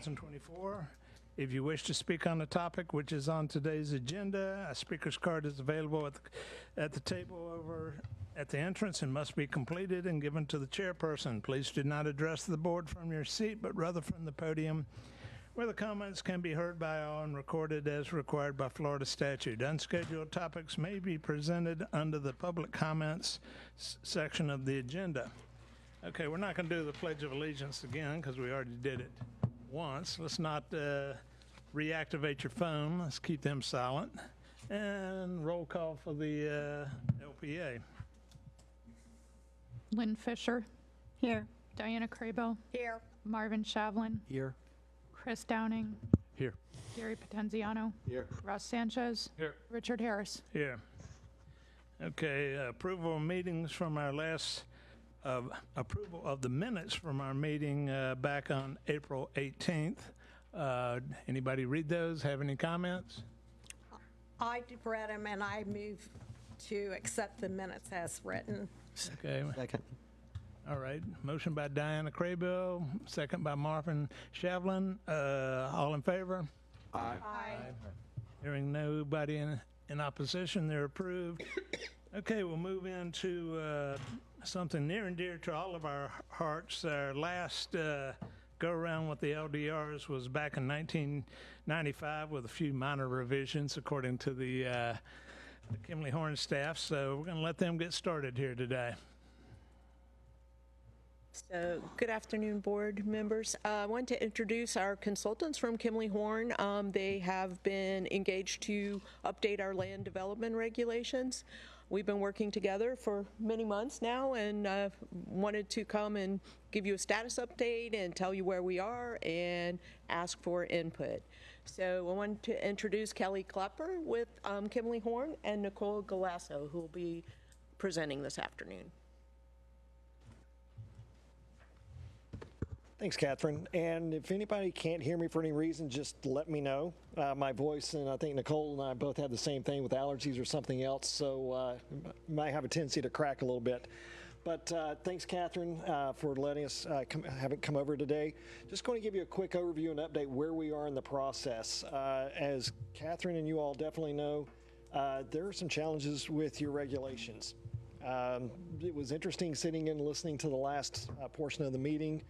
2024. If you wish to speak on the topic which is on today's agenda, a speaker's card is available at the table over at the entrance and must be completed and given to the chairperson. Please do not address the board from your seat, but rather from the podium, where the comments can be heard by all and recorded as required by Florida statute. Unscheduled topics may be presented under the public comments section of the agenda. Okay, we're not going to do the Pledge of Allegiance again because we already did it once. Let's not reactivate your phone. Let's keep them silent. And roll call for the LPA. Lynn Fisher. Here. Diana Crabo. Here. Marvin Shavlin. Here. Chris Downing. Here. Gary Potenziano. Here. Russ Sanchez. Here. Richard Harris. Here. Okay, approval of meetings from our last, approval of the minutes from our meeting back on April 18th. Anybody read those? Have any comments? I read them and I move to accept the minutes as written. Okay. Second. All right. Motion by Diana Craybill, second by Marvin Shavlin. All in favor? Aye. Hearing nobody in opposition, they're approved. Okay, we'll move into something near and dear to all of our hearts. Our last go-around with the LDRs was back in 1995 with a few minor revisions according to the Kimley-Horn staff. So we're going to let them get started here today. So, good afternoon, board members. I want to introduce our consultants from Kimley-Horn. They have been engaged to update our land development regulations. We've been working together for many months now and wanted to come and give you a status update and tell you where we are and ask for input. So I want to introduce Kelly Klepper with Kimley-Horn and Nicole Galasso, who will be presenting this afternoon. Thanks, Catherine. And if anybody can't hear me for any reason, just let me know. My voice, and I think Nicole and I both have the same thing with allergies or something else, so might have a tendency to crack a little bit. But thanks, Catherine, for letting us have it come over today. Just going to give you a quick overview and update where we are in the process. As Catherine and you all definitely know, there are some challenges with your regulations. It was interesting sitting and listening to the last portion of the meeting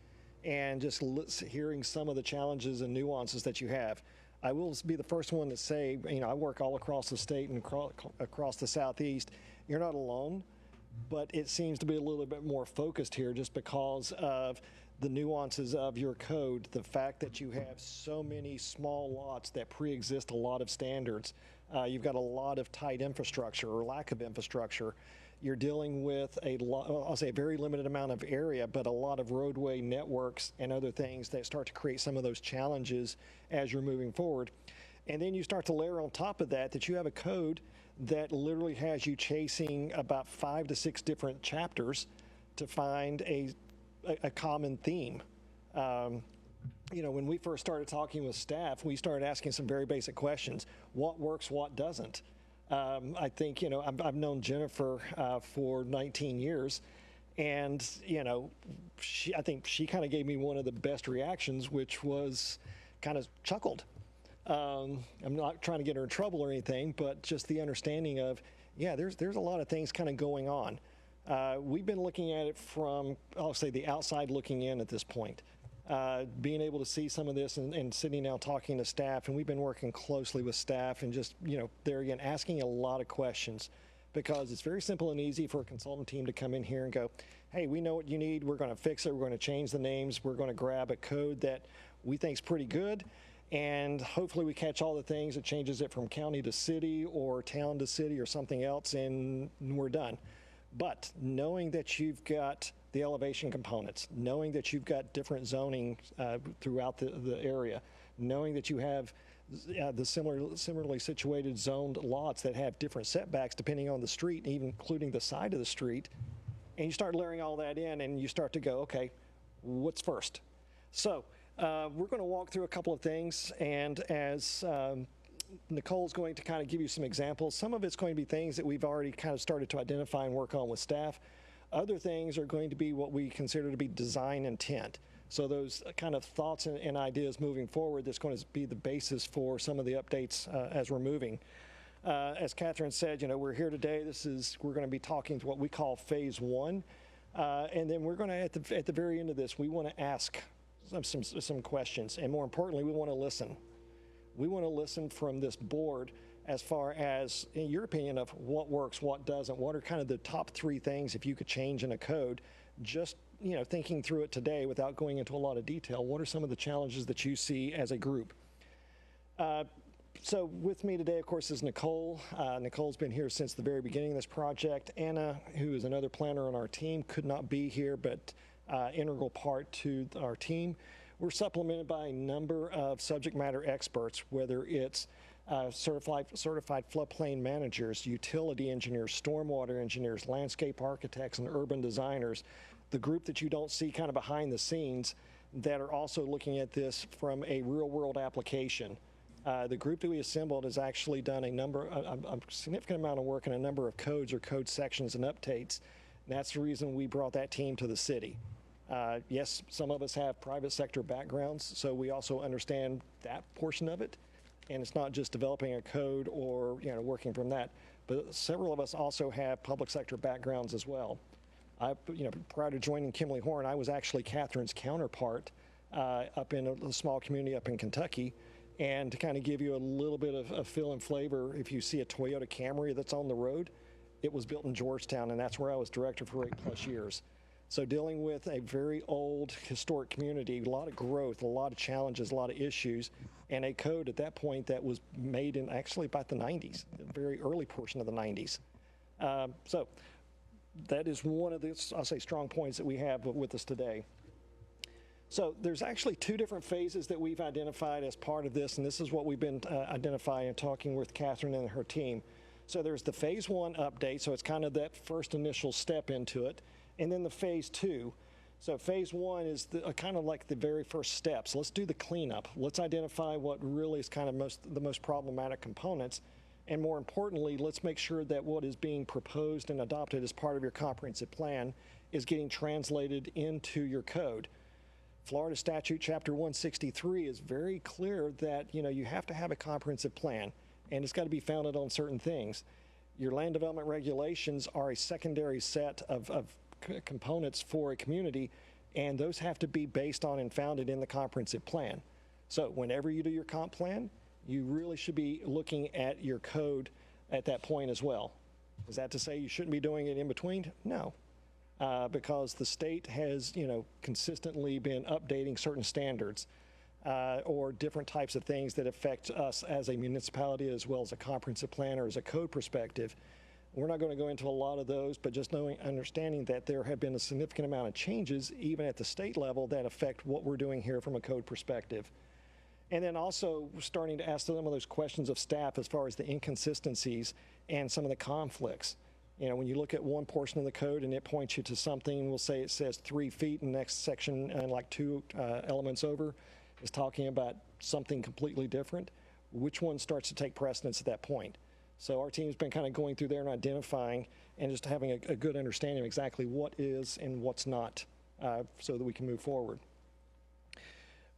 and just hearing some of the challenges and nuances that you have. I will be the first one to say, you know, I work all across the state and across the Southeast. You're not alone, but it seems to be a little bit more focused here just because of the nuances of your code, the fact that you have so many small lots that pre-exist a lot of standards. You've got a lot of tight infrastructure or lack of infrastructure. You're dealing with I'll say a very limited amount of area, but a lot of roadway networks and other things that start to create some of those challenges as you're moving forward. And then you start to layer on top of that you have a code that literally has you chasing about 5 to 6 different chapters to find a common theme. You know, when we first started talking with staff, we started asking some very basic questions. What works, what doesn't? I think, you know, I've known Jennifer for 19 years, and, you know, I think she kind of gave me one of the best reactions, which was kind of chuckled. I'm not trying to get her in trouble or anything, but just the understanding of, yeah, there's a lot of things kind of going on. We've been looking at it from, I'll say, the outside looking in at this point. Being able to see some of this and sitting now talking to staff, and we've been working closely with staff and just, you know, there again, asking a lot of questions because it's very simple and easy for a consultant team to come in here and go, hey, we know what you need. We're going to fix it. We're going to change the names. We're going to grab a code that we think is pretty good. And hopefully we catch all the things that changes it from county to city or town to city or something else, and we're done. But knowing that you've got the elevation components, knowing that you've got different zoning throughout the area, knowing that you have the similarly situated zoned lots that have different setbacks depending on the street, even including the side of the street, and you start layering all that in and you start to go, okay, what's first? So we're going to walk through a couple of things, and as Nicole's going to kind of give you some examples, some of it's going to be things that we've already kind of started to identify and work on with staff. Other things are going to be what we consider to be design intent. So those kind of thoughts and ideas moving forward, that's going to be the basis for some of the updates as we're moving. As Catherine said, we're here today. We're going to be talking to what we call phase one. And then we're going to, at the very end of this, we want to ask some questions. And more importantly, we want to listen. We want to listen from this board as far as, in your opinion, of what works, what doesn't, what are kind of the top 3 things if you could change in a code. Just, thinking through it today without going into a lot of detail, what are some of the challenges that you see as a group? So with me today, of course, is Nicole. Nicole's been here since the very beginning of this project. Anna, who is another planner on our team, could not be here, but integral part to our team. We're supplemented by a number of subject matter experts, whether it's certified floodplain managers, utility engineers, stormwater engineers, landscape architects, and urban designers. The group that you don't see kind of behind the scenes that are also looking at this from a real-world application. The group that we assembled has actually done a significant amount of work in a number of codes or code sections and updates. And that's the reason we brought that team to the city. Yes, some of us have private sector backgrounds, so we also understand that portion of it. And it's not just developing a code or working from that, but several of us also have public sector backgrounds as well. Prior to joining Kimley Horn, I was actually Catherine's counterpart up in a small community up in Kentucky. And to kind of give you a little bit of feel and flavor, if you see a Toyota Camry that's on the road, it was built in Georgetown, and that's where I was director for 8+ years. So dealing with a very old historic community, a lot of growth, a lot of challenges, a lot of issues, and a code at that point that was made in actually about the 90s, the very early portion of the 90s. So that is one of the, I'll say, strong points that we have with us today. So there's actually 2 different phases that we've identified as part of this, and this is what we've been identifying and talking with Catherine and her team. So there's the phase 1 update, so it's kind of that first initial step into it, and then the phase 2. So phase 1 is kind of like the very first step. So let's do the cleanup. Let's identify what really is kind of the most problematic components, and more importantly, let's make sure that what is being proposed and adopted as part of your comprehensive plan is getting translated into your code. Florida Statute Chapter 163 is very clear that you have to have a comprehensive plan, and it's got to be founded on certain things. Your land development regulations are a secondary set of components for a community, and those have to be based on and founded in the comprehensive plan. So whenever you do your comp plan, you really should be looking at your code at that point as well. Is that to say you shouldn't be doing it in between? No. Because the state has, consistently been updating certain standards or different types of things that affect us as a municipality as well as a comprehensive plan or as a code perspective. We're not going to go into a lot of those, but just understanding that there have been a significant amount of changes, even at the state level, that affect what we're doing here from a code perspective. And then also starting to ask some of those questions of staff as far as the inconsistencies and some of the conflicts. When you look at one portion of the code and it points you to something, we'll say it says 3 feet, and the next section, and like 2 elements over, is talking about something completely different. Which one starts to take precedence at that point? So our team's been kind of going through there and identifying and just having a good understanding of exactly what is and what's not so that we can move forward.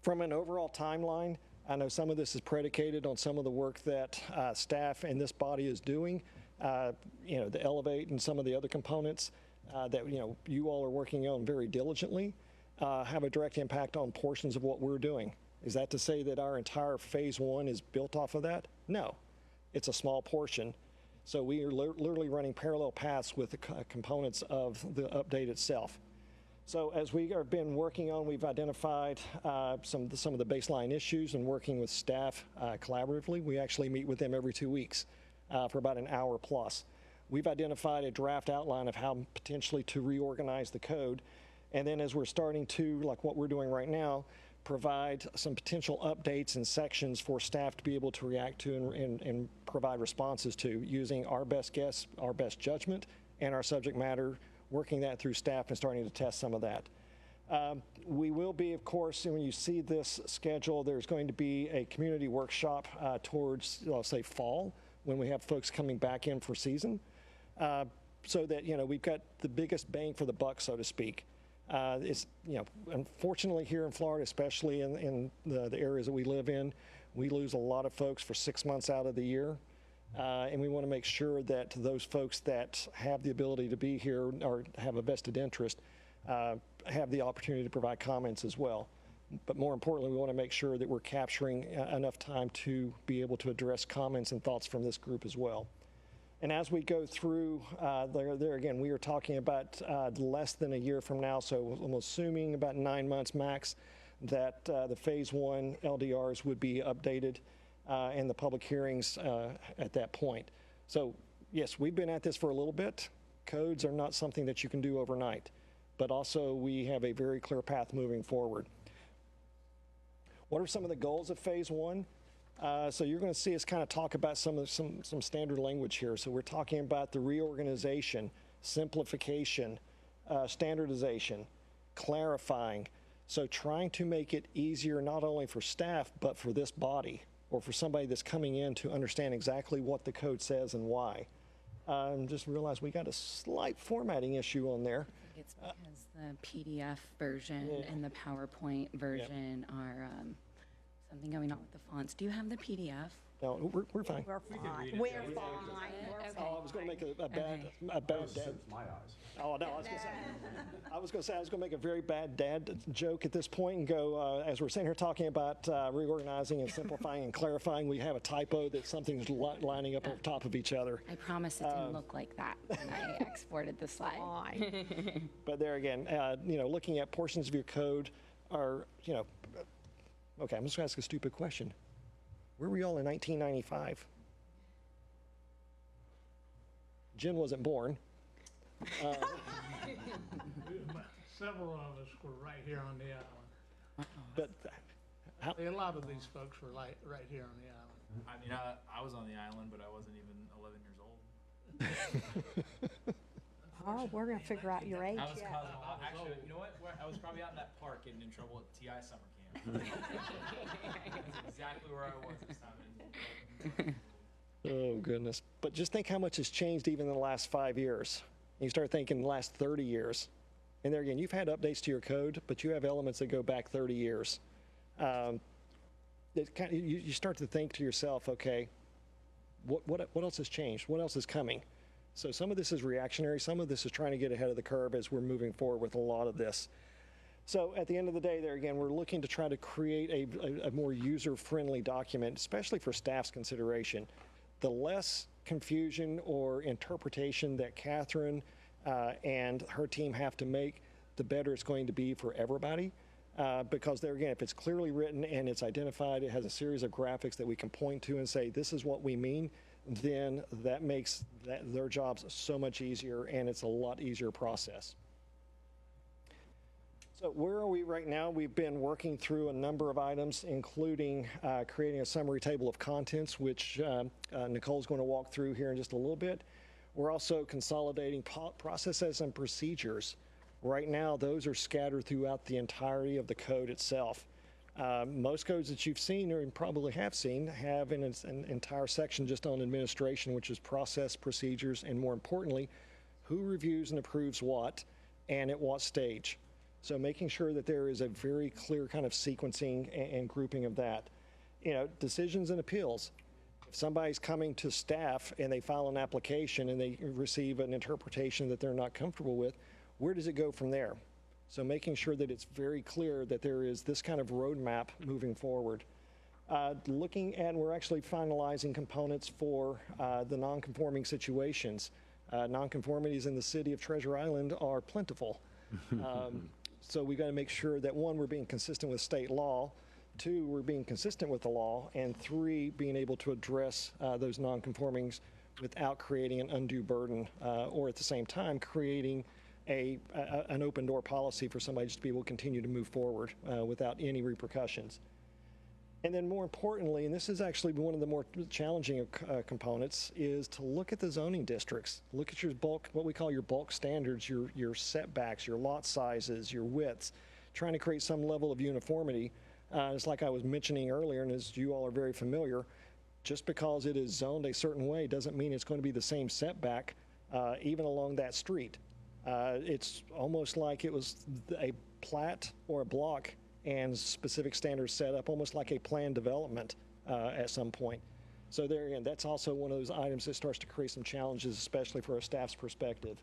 From an overall timeline, I know some of this is predicated on some of the work that staff and this body is doing. The Elevate and some of the other components that you all are working on very diligently have a direct impact on portions of what we're doing. Is that to say that our entire phase 1 is built off of that? No, it's a small portion. So we are literally running parallel paths with the components of the update itself. So as we have been working on, we've identified some of the baseline issues and working with staff collaboratively. We actually meet with them every 2 weeks. For about an hour plus. We've identified a draft outline of how potentially to reorganize the code. And then as we're starting to, like what we're doing right now, provide some potential updates and sections for staff to be able to react to and provide responses to using our best guess, our best judgment, and our subject matter, working that through staff and starting to test some of that. We will be, of course, when you see this schedule, there's going to be a community workshop towards, let's say, fall, when we have folks coming back in for season, so that we've got the biggest bang for the buck, so to speak. It's, unfortunately here in Florida, especially in the areas that we live in, we lose a lot of folks for 6 months out of the year. And we want to make sure that those folks that have the ability to be here or have a vested interest have the opportunity to provide comments as well. But more importantly, we want to make sure that we're capturing enough time to be able to address comments and thoughts from this group as well. And as we go through, there again, we are talking about less than a year from now, so I'm assuming about 9 months max, that the Phase 1 LDRs would be updated and the public hearings at that point. So yes, we've been at this for a little bit. Codes are not something that you can do overnight, but also we have a very clear path moving forward. What are some of the goals of Phase 1? So you're going to see us kind of talk about some standard language here. So we're talking about the reorganization, simplification, standardization, clarifying. So trying to make it easier not only for staff, but for this body or for somebody that's coming in to understand exactly what the code says and why. Just realized we got a slight formatting issue on there. It's because the PDF version and the PowerPoint version are something going on with the fonts. Do you have the PDF? No, we're fine. We're fine. We're fine. We're Okay. Oh, I was going to make a bad dad. My eyes. Oh no, I was going to make a very bad dad joke at this point and go as we're sitting here talking about reorganizing and simplifying and clarifying. We have a typo that something's lining up on top of each other. I promise it didn't look like that when I exported the slide. fine. But there again, looking at portions of your code are, okay, I'm just going to ask a stupid question. Where were y'all in 1995? Jen wasn't born. Several of us were right here on the island. But A lot of these folks were right here on the island. I mean, I was on the island, but I wasn't even 11 years old. Oh, we're gonna figure out your age I was yet. actually, you know what? I was probably out in that park getting in trouble at TI summer camp. That's exactly where I was this time. oh goodness. But just think how much has changed even in the last 5 years. You start thinking the last 30 years. And there again, you've had updates to your code, but you have elements that go back 30 years. You start to think to yourself, okay, what else has changed? What else is coming? So some of this is reactionary. Some of this is trying to get ahead of the curve as we're moving forward with a lot of this. So at the end of the day, there again, we're looking to try to create a more user-friendly document, especially for staff's consideration. The less confusion or interpretation that Catherine and her team have to make, the better it's going to be for everybody. Because there again, if it's clearly written and it's identified, it has a series of graphics that we can point to and say, this is what we mean, then that makes their jobs so much easier, and it's a lot easier process. So where are we right now? We've been working through a number of items, including creating a summary table of contents, which Nicole's going to walk through here in just a little bit. We're also consolidating processes and procedures. Right now, those are scattered throughout the entirety of the code itself. Most codes that you've seen or probably have seen have an entire section just on administration, which is process, procedures, and more importantly, who reviews and approves what and at what stage. So making sure that there is a very clear kind of sequencing and grouping of that. Decisions and appeals. If somebody's coming to staff and they file an application and they receive an interpretation that they're not comfortable with, where does it go from there? So making sure that it's very clear that there is this kind of roadmap moving forward. Looking at, we're actually finalizing components for the non-conforming situations. Non-conformities in the city of Treasure Island are plentiful. So we got to make sure that one, we're being consistent with state law, two, we're being consistent with the law, and three, being able to address those non-conformings without creating an undue burden, or at the same time creating an open door policy for somebody just to be able to continue to move forward without any repercussions. And then more importantly, and this is actually one of the more challenging components, is to look at the zoning districts. Look at your bulk, what we call your bulk standards, your setbacks, your lot sizes, your widths, trying to create some level of uniformity. It's like I was mentioning earlier, and as you all are very familiar, just because it is zoned a certain way doesn't mean it's going to be the same setback even along that street. It's almost like it was a plat or a block and specific standards set up, almost like a planned development at some point. So there again, that's also one of those items that starts to create some challenges, especially for a staff's perspective.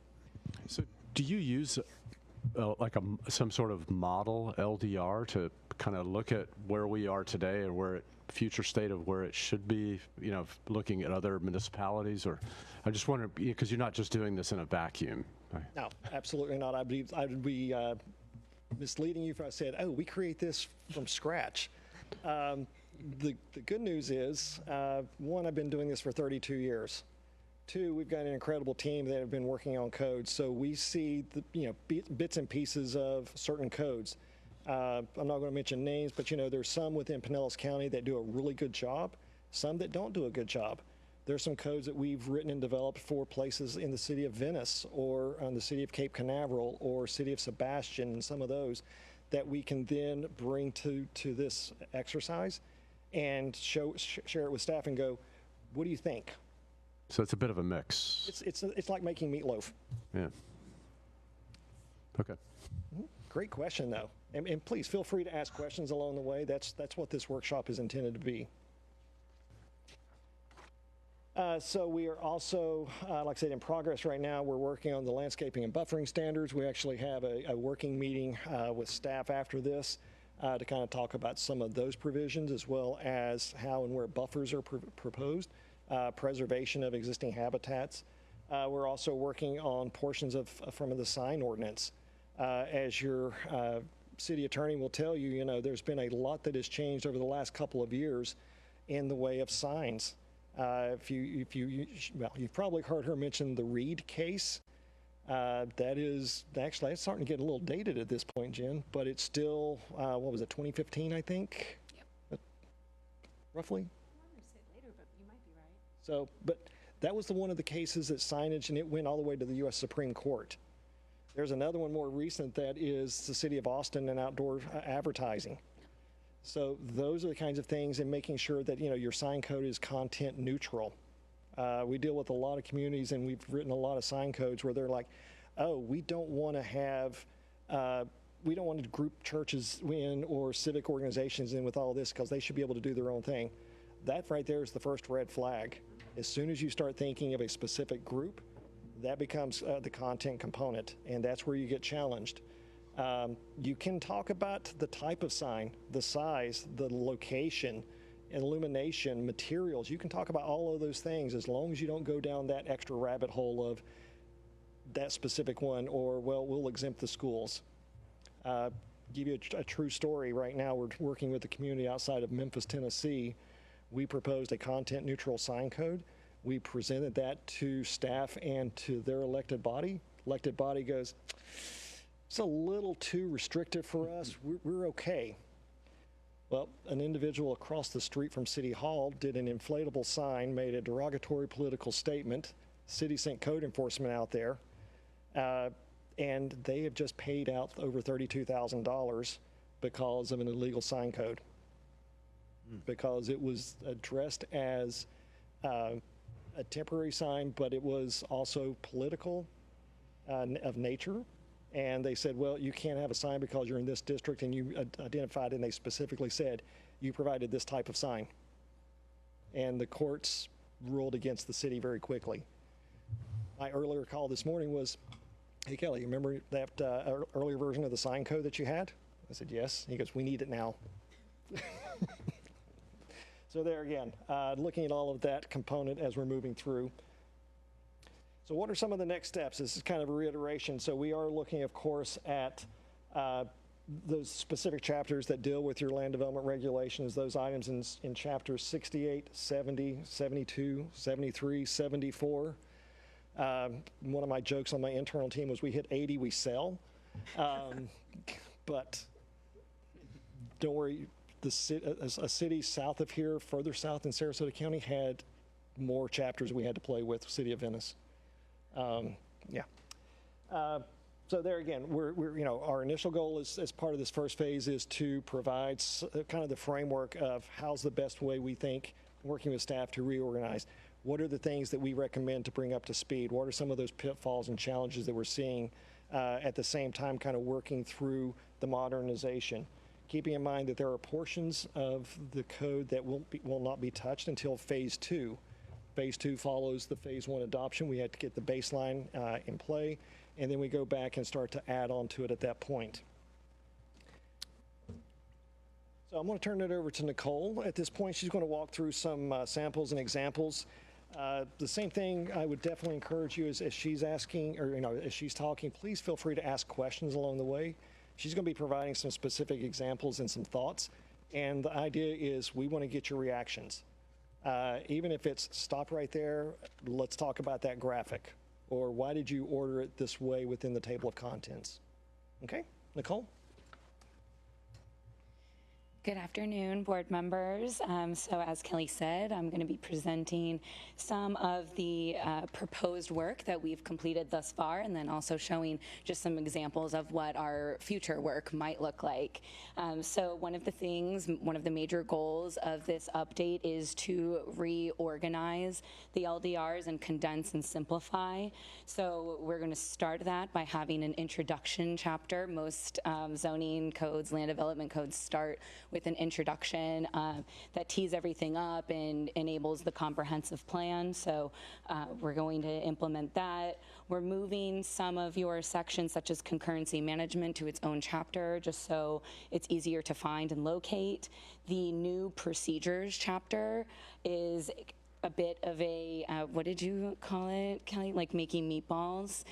So do you use some sort of model LDR to kind of look at where we are today or where future state of where it should be, looking at other municipalities? Or I just wonder, because you're not just doing this in a vacuum. No, absolutely not. I would be misleading you if I said, oh, we create this from scratch. The good news is, one, I've been doing this for 32 years. Two, we've got an incredible team that have been working on codes, so we see the bits and pieces of certain codes. I'm not going to mention names, but there's some within Pinellas County that do a really good job, some that don't do a good job. There's some codes that we've written and developed for places in the city of Venice or the city of Cape Canaveral or city of Sebastian, and some of those that we can then bring to this exercise and share it with staff and go, what do you think? So it's a bit of a mix. It's like making meatloaf. Yeah. Okay. Great question, though. And please feel free to ask questions along the way. That's what this workshop is intended to be. So we are also, like I said, in progress right now. We're working on the landscaping and buffering standards. We actually have a working meeting with staff after this to kind of talk about some of those provisions, as well as how and where buffers are proposed, preservation of existing habitats. We're also working on portions from the sign ordinance. As your city attorney will tell you, there's been a lot that has changed over the last couple of years in the way of signs. You've probably heard her mention the Reed case. That's starting to get a little dated at this point, Jen, but it's still, 2015, I think? Yep. Roughly? I wanted to say it later, but you might be right. So, but that was one of the cases that signage, and it went all the way to the U.S. Supreme Court. There's another one more recent that is the city of Austin and outdoor advertising. So those are the kinds of things, and making sure that your sign code is content neutral. We deal with a lot of communities, and we've written a lot of sign codes where they're like, oh, we don't want to group churches in or civic organizations in with all this because they should be able to do their own thing. That right there is the first red flag. As soon as you start thinking of a specific group, that becomes the content component, and that's where you get challenged. You can talk about the type of sign, the size, the location, illumination, materials. You can talk about all of those things as long as you don't go down that extra rabbit hole of that specific one or, well, we'll exempt the schools. Give you a true story. Right now, we're working with the community outside of Memphis, Tennessee. We proposed a content neutral sign code. We presented that to staff and to their elected body. Elected body goes, it's a little too restrictive for us. We're okay. Well, an individual across the street from City Hall did an inflatable sign, made a derogatory political statement. City sent code enforcement out there, and they have just paid out over $32,000 because of an illegal sign code. Because it was addressed as a temporary sign, but it was also political of nature. And they said, well, you can't have a sign because you're in this district, and you identified, and they specifically said, you provided this type of sign. And the courts ruled against the city very quickly. My earlier call this morning was, hey, Kelly, you remember that earlier version of the sign code that you had? I said, yes. He goes, we need it now. So there again, looking at all of that component as we're moving through. So what are some of the next steps? This is kind of a reiteration. So we are looking, of course, at those specific chapters that deal with your land development regulations, those items in chapters 68, 70, 72, 73, 74. One of my jokes on my internal team was we hit 80, we sell. But don't worry, a city south of here, further south in Sarasota County, had more chapters we had to play with, City of Venice. So there again, we're our initial goal is, as part of this first phase, is to provide kind of the framework of how's the best way we think, working with staff, to reorganize. What are the things that we recommend to bring up to speed? What are some of those pitfalls and challenges that we're seeing at the same time kind of working through the modernization. Keeping in mind that there are portions of the code that will not be touched until phase 2. Phase 2 follows the phase 1 adoption. We had to get the baseline in play, and then we go back and start to add on to it at that point. So I'm going to turn it over to Nicole. At this point, she's going to walk through some samples and examples. The same thing I would definitely encourage you as she's asking, or as she's talking, please feel free to ask questions along the way. She's going to be providing some specific examples and some thoughts. And the idea is we want to get your reactions. Even if it's stop right there, let's talk about that graphic. Or why did you order it this way within the table of contents? Okay, Nicole? Good afternoon, board members. So as Kelly said, I'm going to be presenting some of the proposed work that we've completed thus far, and then also showing just some examples of what our future work might look like. So one of the major goals of this update is to reorganize the LDRs and condense and simplify. So we're going to start that by having an introduction chapter. Most zoning codes, land development codes start with an introduction that tees everything up and enables the comprehensive plan. So we're going to implement that. We're moving some of your sections, such as concurrency management, to its own chapter, just so it's easier to find and locate. The new procedures chapter is a bit of a, what did you call it, Kelly? Like making meatballs?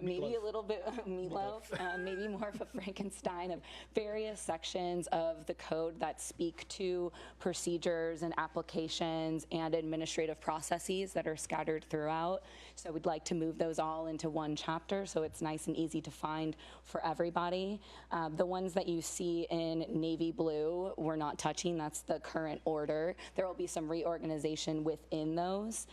Maybe a little bit meatloaf, maybe more of a Frankenstein of various sections of the code that speak to procedures and applications and administrative processes that are scattered throughout. So we'd like to move those all into one chapter so it's nice and easy to find for everybody. The ones that you see in navy blue, we're not touching. That's the current order. There will be some reorganization within those,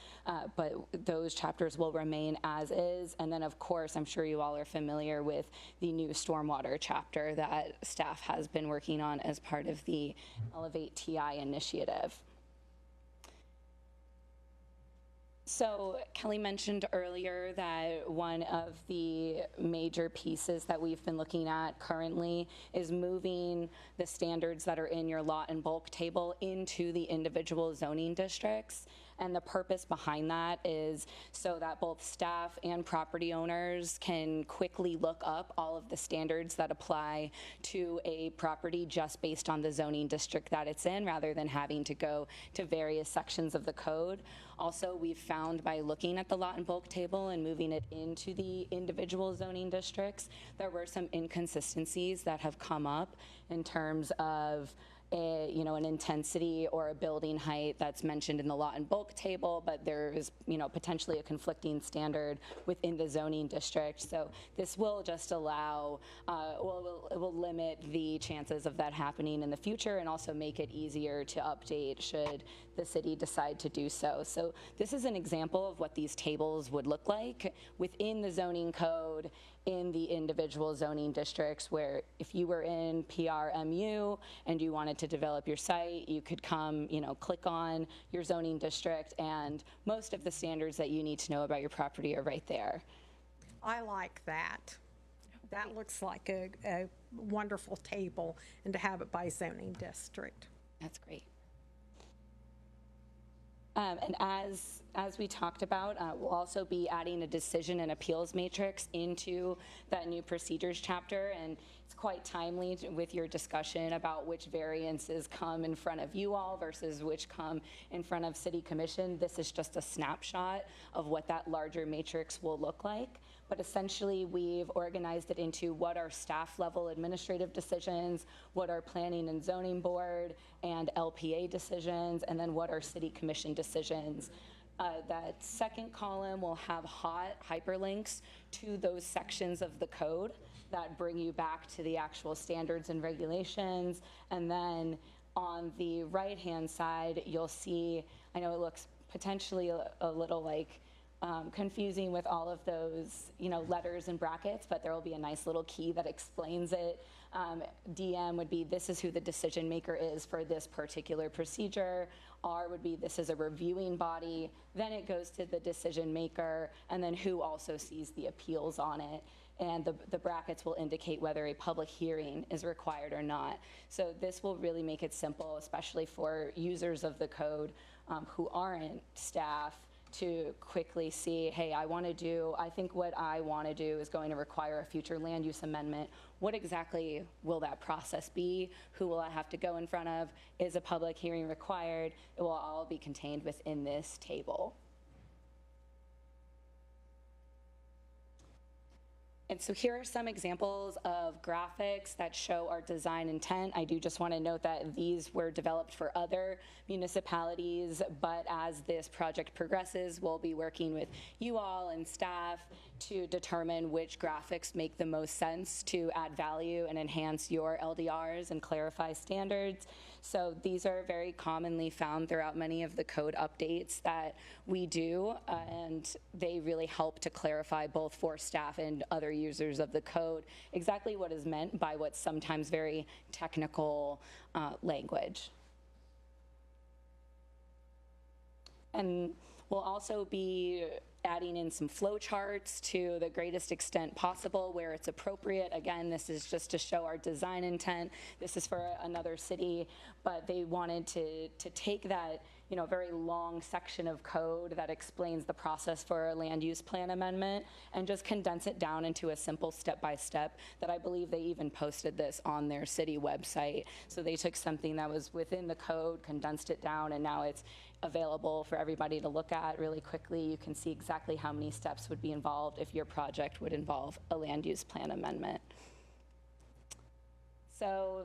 but those chapters will remain as is. And then, of course, I'm sure you all are familiar with the new stormwater chapter that staff has been working on as part of the Elevate TI initiative. So Kelly mentioned earlier that one of the major pieces that we've been looking at currently is moving the standards that are in your lot and bulk table into the individual zoning districts. And the purpose behind that is so that both staff and property owners can quickly look up all of the standards that apply to a property just based on the zoning district that it's in, rather than having to go to various sections of the code. Also, we've found by looking at the lot and bulk table and moving it into the individual zoning districts, there were some inconsistencies that have come up in terms of an intensity or a building height that's mentioned in the lot and bulk table, but there is, potentially a conflicting standard within the zoning district. So this will just allow, it will limit the chances of that happening in the future and also make it easier to update should the city decide to do so. So this is an example of what these tables would look like within the zoning code in the individual zoning districts, where if you were in PRMU and you wanted to develop your site, you could come, click on your zoning district, and most of the standards that you need to know about your property are right there. I like that. That looks like a wonderful table, and to have it by zoning district. That's great. And as we talked about, we'll also be adding a decision and appeals matrix into that new procedures chapter, and it's quite timely with your discussion about which variances come in front of you all versus which come in front of City Commission. This is just a snapshot of what that larger matrix will look like. But essentially, we've organized it into what are staff level administrative decisions, what are planning and zoning board and LPA decisions, and then what are City Commission decisions. That second column will have hot hyperlinks to those sections of the code that bring you back to the actual standards and regulations. And then on the right-hand side, you'll see, I know it looks potentially a little like confusing with all of those, letters and brackets, but there will be a nice little key that explains it. DM would be, this is who the decision maker is for this particular procedure. R would be, this is a reviewing body. Then it goes to the decision maker, and then who also sees the appeals on it. and the brackets will indicate whether a public hearing is required or not. So this will really make it simple, especially for users of the code who aren't staff, to quickly see, hey, I think what I want to do is going to require a future land use amendment. What exactly will that process be? Who will I have to go in front of? Is a public hearing required? It will all be contained within this table. And so here are some examples of graphics that show our design intent. I do just want to note that these were developed for other municipalities, but as this project progresses, we'll be working with you all and staff to determine which graphics make the most sense to add value and enhance your LDRs and clarify standards. So these are very commonly found throughout many of the code updates that we do, and they really help to clarify both for staff and other users of the code exactly what is meant by what's sometimes very technical language. And we'll also be adding in some flow charts to the greatest extent possible where it's appropriate. Again, this is just to show our design intent. This is for another city, but they wanted to take that, you know, very long section of code that explains the process for a land use plan amendment and just condense it down into a simple step-by-step that I believe they even posted this on their city website. So they took something that was within the code, condensed it down, and now it's available for everybody to look at really quickly. You can see exactly how many steps would be involved if your project would involve a land use plan amendment. So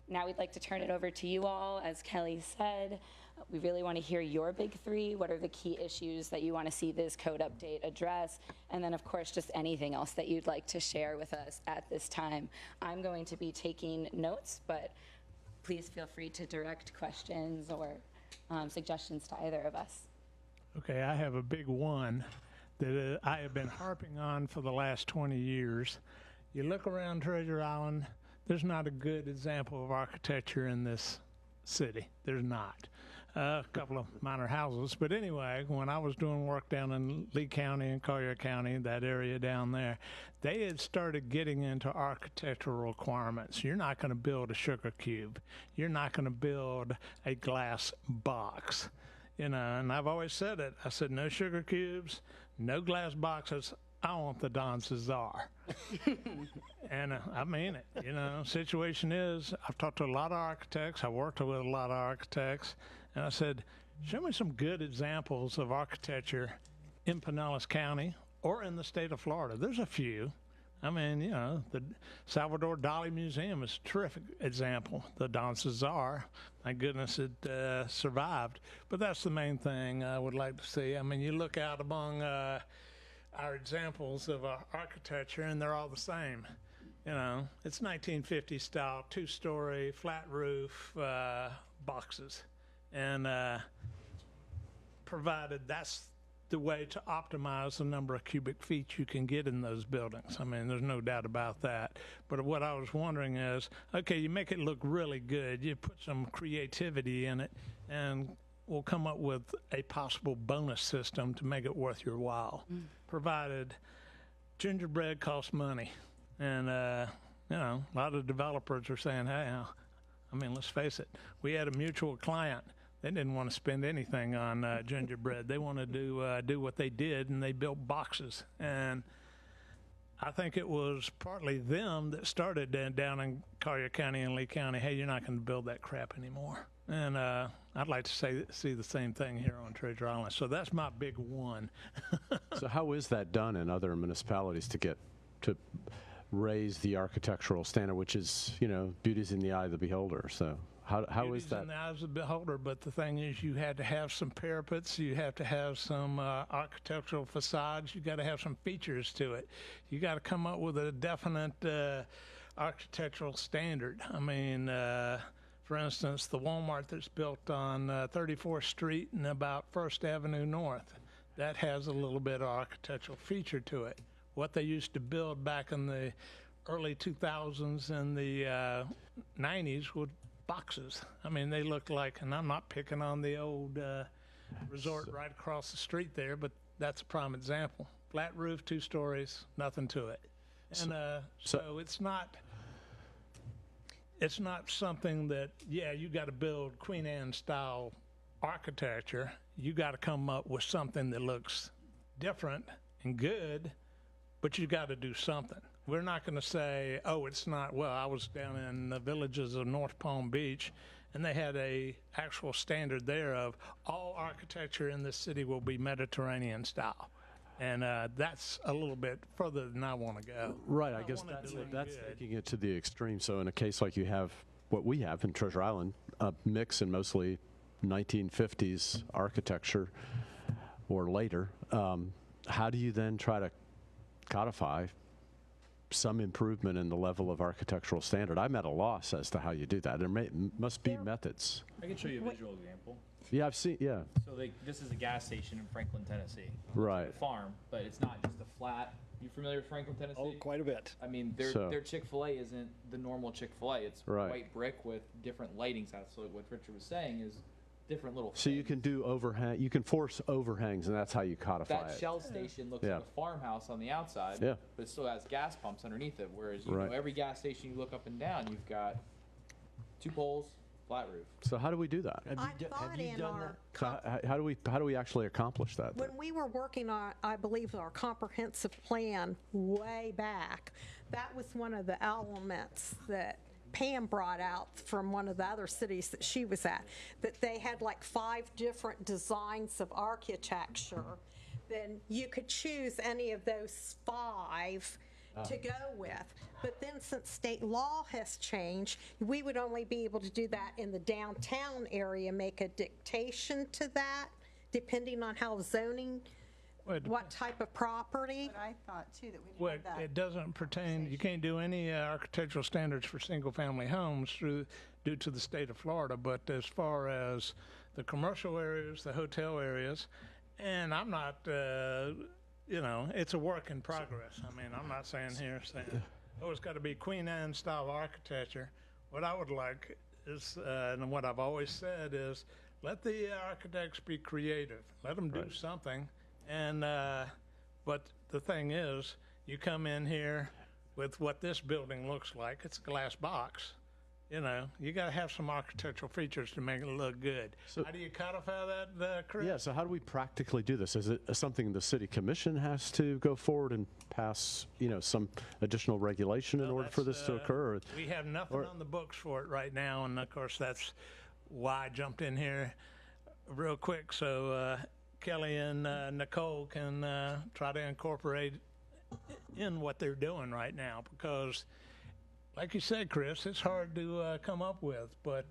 now we'd like to turn it over to you all. As Kelly said, we really want to hear your big three. What are the key issues that you want to see this code update address? And then, of course, just anything else that you'd like to share with us at this time. I'm going to be taking notes, but please feel free to direct questions or suggestions to either of us. Okay, I have a big one that I have been harping on for the last 20 years. You look around Treasure Island, there's not a good example of architecture in this city. There's not. A couple of minor houses. But anyway, when I was doing work down in Lee County and Collier County, that area down there, they had started getting into architectural requirements. You're not going to build a sugar cube. You're not going to build a glass box. You know, and I've always said it. I said, no sugar cubes, no glass boxes. I want the Don Cesar. And I mean it. You know, situation is, I've talked to a lot of architects. I worked with a lot of architects. And I said, show me some good examples of architecture in Pinellas County or in the state of Florida. There's a few. I mean, you know, the Salvador Dali Museum is a terrific example. The Don Cesar, thank goodness it survived. But that's the main thing I would like to see. I mean, you look out among our examples of architecture, and they're all the same. You know, it's 1950 style, two-story, flat roof boxes. And provided that's the way to optimize the number of cubic feet you can get in those buildings. I mean, there's no doubt about that. But what I was wondering is, okay, you make it look really good. You put some creativity in it, and we'll come up with a possible bonus system to make it worth your while, provided gingerbread costs money. And, you know, a lot of developers are saying, hey, I mean, let's face it, we had a mutual client. They didn't want to spend anything on gingerbread. They wanted to do what they did, and they built boxes. And I think it was partly them that started down in Collier County and Lee County, hey, you're not going to build that crap anymore. And I'd like to see the same thing here on Treasure Island. So that's my big one. So how is that done in other municipalities to raise the architectural standard, which is, you know, beauty's in the eye of the beholder? So how is that? In the eyes of the beholder, but the thing is, you had to have some parapets, you have to have some architectural facades, you got to have some features to it. You got to come up with a definite architectural standard. I mean, for instance, the Walmart that's built on 34th Street and about First Avenue North, that has a little bit of architectural feature to it. What they used to build back in the early 2000s and the 90s would boxes. I mean, they look like, and I'm not picking on the old resort right across the street there, but that's a prime example. Flat roof, 2 stories, nothing to it. And so it's not something that, yeah, you got to build Queen Anne style architecture. You got to come up with something that looks different and good, but you got to do something. We're not going to say, oh, it's not. Well, I was down in the villages of North Palm Beach, and they had a actual standard there of all architecture in this city will be Mediterranean style. And that's a little bit further than I want to go. Right, I guess wanna that's, do it that's good. taking it to the extreme. So in a case like you have, what we have in Treasure Island, a mix in mostly 1950s architecture or later, how do you then try to codify some improvement in the level of architectural standard? I'm at a loss as to how you do that. There must be methods. I can show you a visual example. Yeah, I've seen, yeah, So this is a gas station in Franklin, Tennessee. right. A farm, but it's not just a flat. You familiar with Franklin, Tennessee? Oh, quite a bit. I mean, So- their Chick-fil-A isn't the normal Chick-fil-A. It's Right. white brick with different lightings out. So what Richard was saying is different little. So you things. can do overhang, you can force overhangs, and that's how you codify That it. Shell station looks Yeah. like a farmhouse on the outside, Yeah. but it still has gas pumps underneath it. Whereas you Right. know every gas station you look up and down, you've got 2 poles, flat roof. So how do we do that? I thought in our, So how do we actually accomplish that? then? when we were working on, I believe, our comprehensive plan way back, that was one of the elements that Pam brought out from one of the other cities that she was at, that they had like 5 different designs of architecture. Then you could choose any of those 5 to go with. But then since state law has changed, we would only be able to do that in the downtown area, make a dictation to that, depending on how zoning, Well, it what type of property. But I thought too that we Well, didn't have that. it doesn't pertain, you can't do any architectural standards for single-family homes due to the state of Florida, but as far as the commercial areas, the hotel areas, and I'm not, it's a work in progress. I mean, I'm not saying, oh, it's got to be Queen Anne style architecture. What I would like is, and what I've always said is, let the architects be creative. Let them do something. And, but the thing is, you come in here with what this building looks like. It's a glass box. You know, you got to have some architectural features to make it look good. So- How do you codify that, Chris? Yeah, so how do we practically do this? Is it something the city commission has to go forward and pass, some additional regulation in Well, order for this that's, to occur? Or- We have nothing on the books for it right now, and of course that's why I jumped in here real quick so Kelly and Nicole can try to incorporate in what they're doing right now, because like you said, Chris, it's hard to come up with, but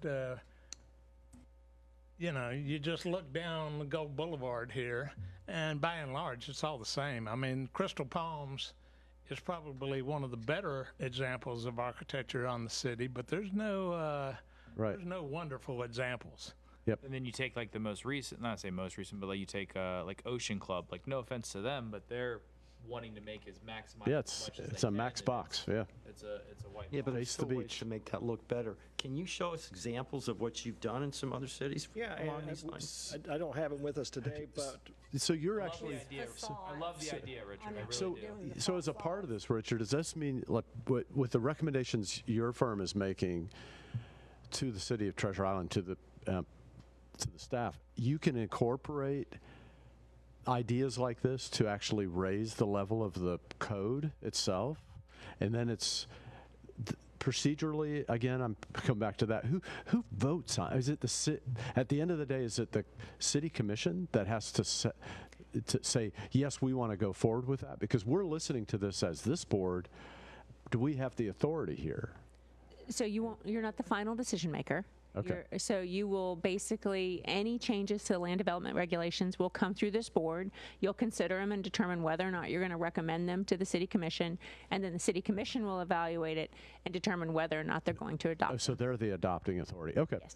you just look down the Gold Boulevard here, and by and large, it's all the same. I mean, Crystal Palms is probably one of the better examples of architecture on the city, but there's no there's no wonderful examples. And then you take like the most recent, not to say most recent, but like you take like Ocean Club. Like no offense to them, but they're wanting to make as maximized. Yeah, as much as it's they a can, max and box, yeah. It's a white. Yeah, but box. there's Face the still ways beach. to make that look better. Can you show us examples of what you've done in some other cities Yeah, along and these lines? I don't have it with us today, but So you're I love actually... the idea. I love the idea, Richard. I really So, do. so as a part of this, Richard, does this mean, like, with the recommendations your firm is making to the city of Treasure Island, to the staff, you can incorporate ideas like this to actually raise the level of the code itself, and then it's procedurally, again, I'm coming back to that. Who votes on? Is it at the end of the day? Is it the city commission that has to say yes, we want to go forward with that? Because we're listening to this as this board. Do we have the authority here? So you're not the final decision maker. Okay. So you will basically, any changes to the land development regulations will come through this board. You'll consider them and determine whether or not you're going to recommend them to the city commission. And then the city commission will evaluate it and determine whether or not they're going to adopt. So they're the adopting authority. Okay. Yes.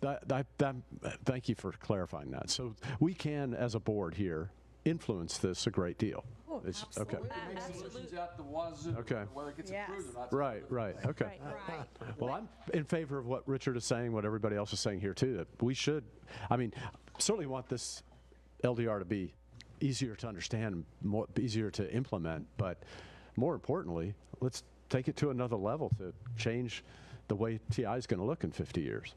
Thank you for clarifying that. So we can, as a board here, influence this a great deal. Oh, Okay. absolutely. Solutions out the wazoo. Okay. Whether it gets Yes. approved or not. Right. Okay. Right. Well, I'm in favor of what Richard is saying, what everybody else is saying here too, that we should, certainly want this LDR to be easier to understand, easier to implement, but more importantly, let's take it to another level to change the way TI is going to look in 50 years.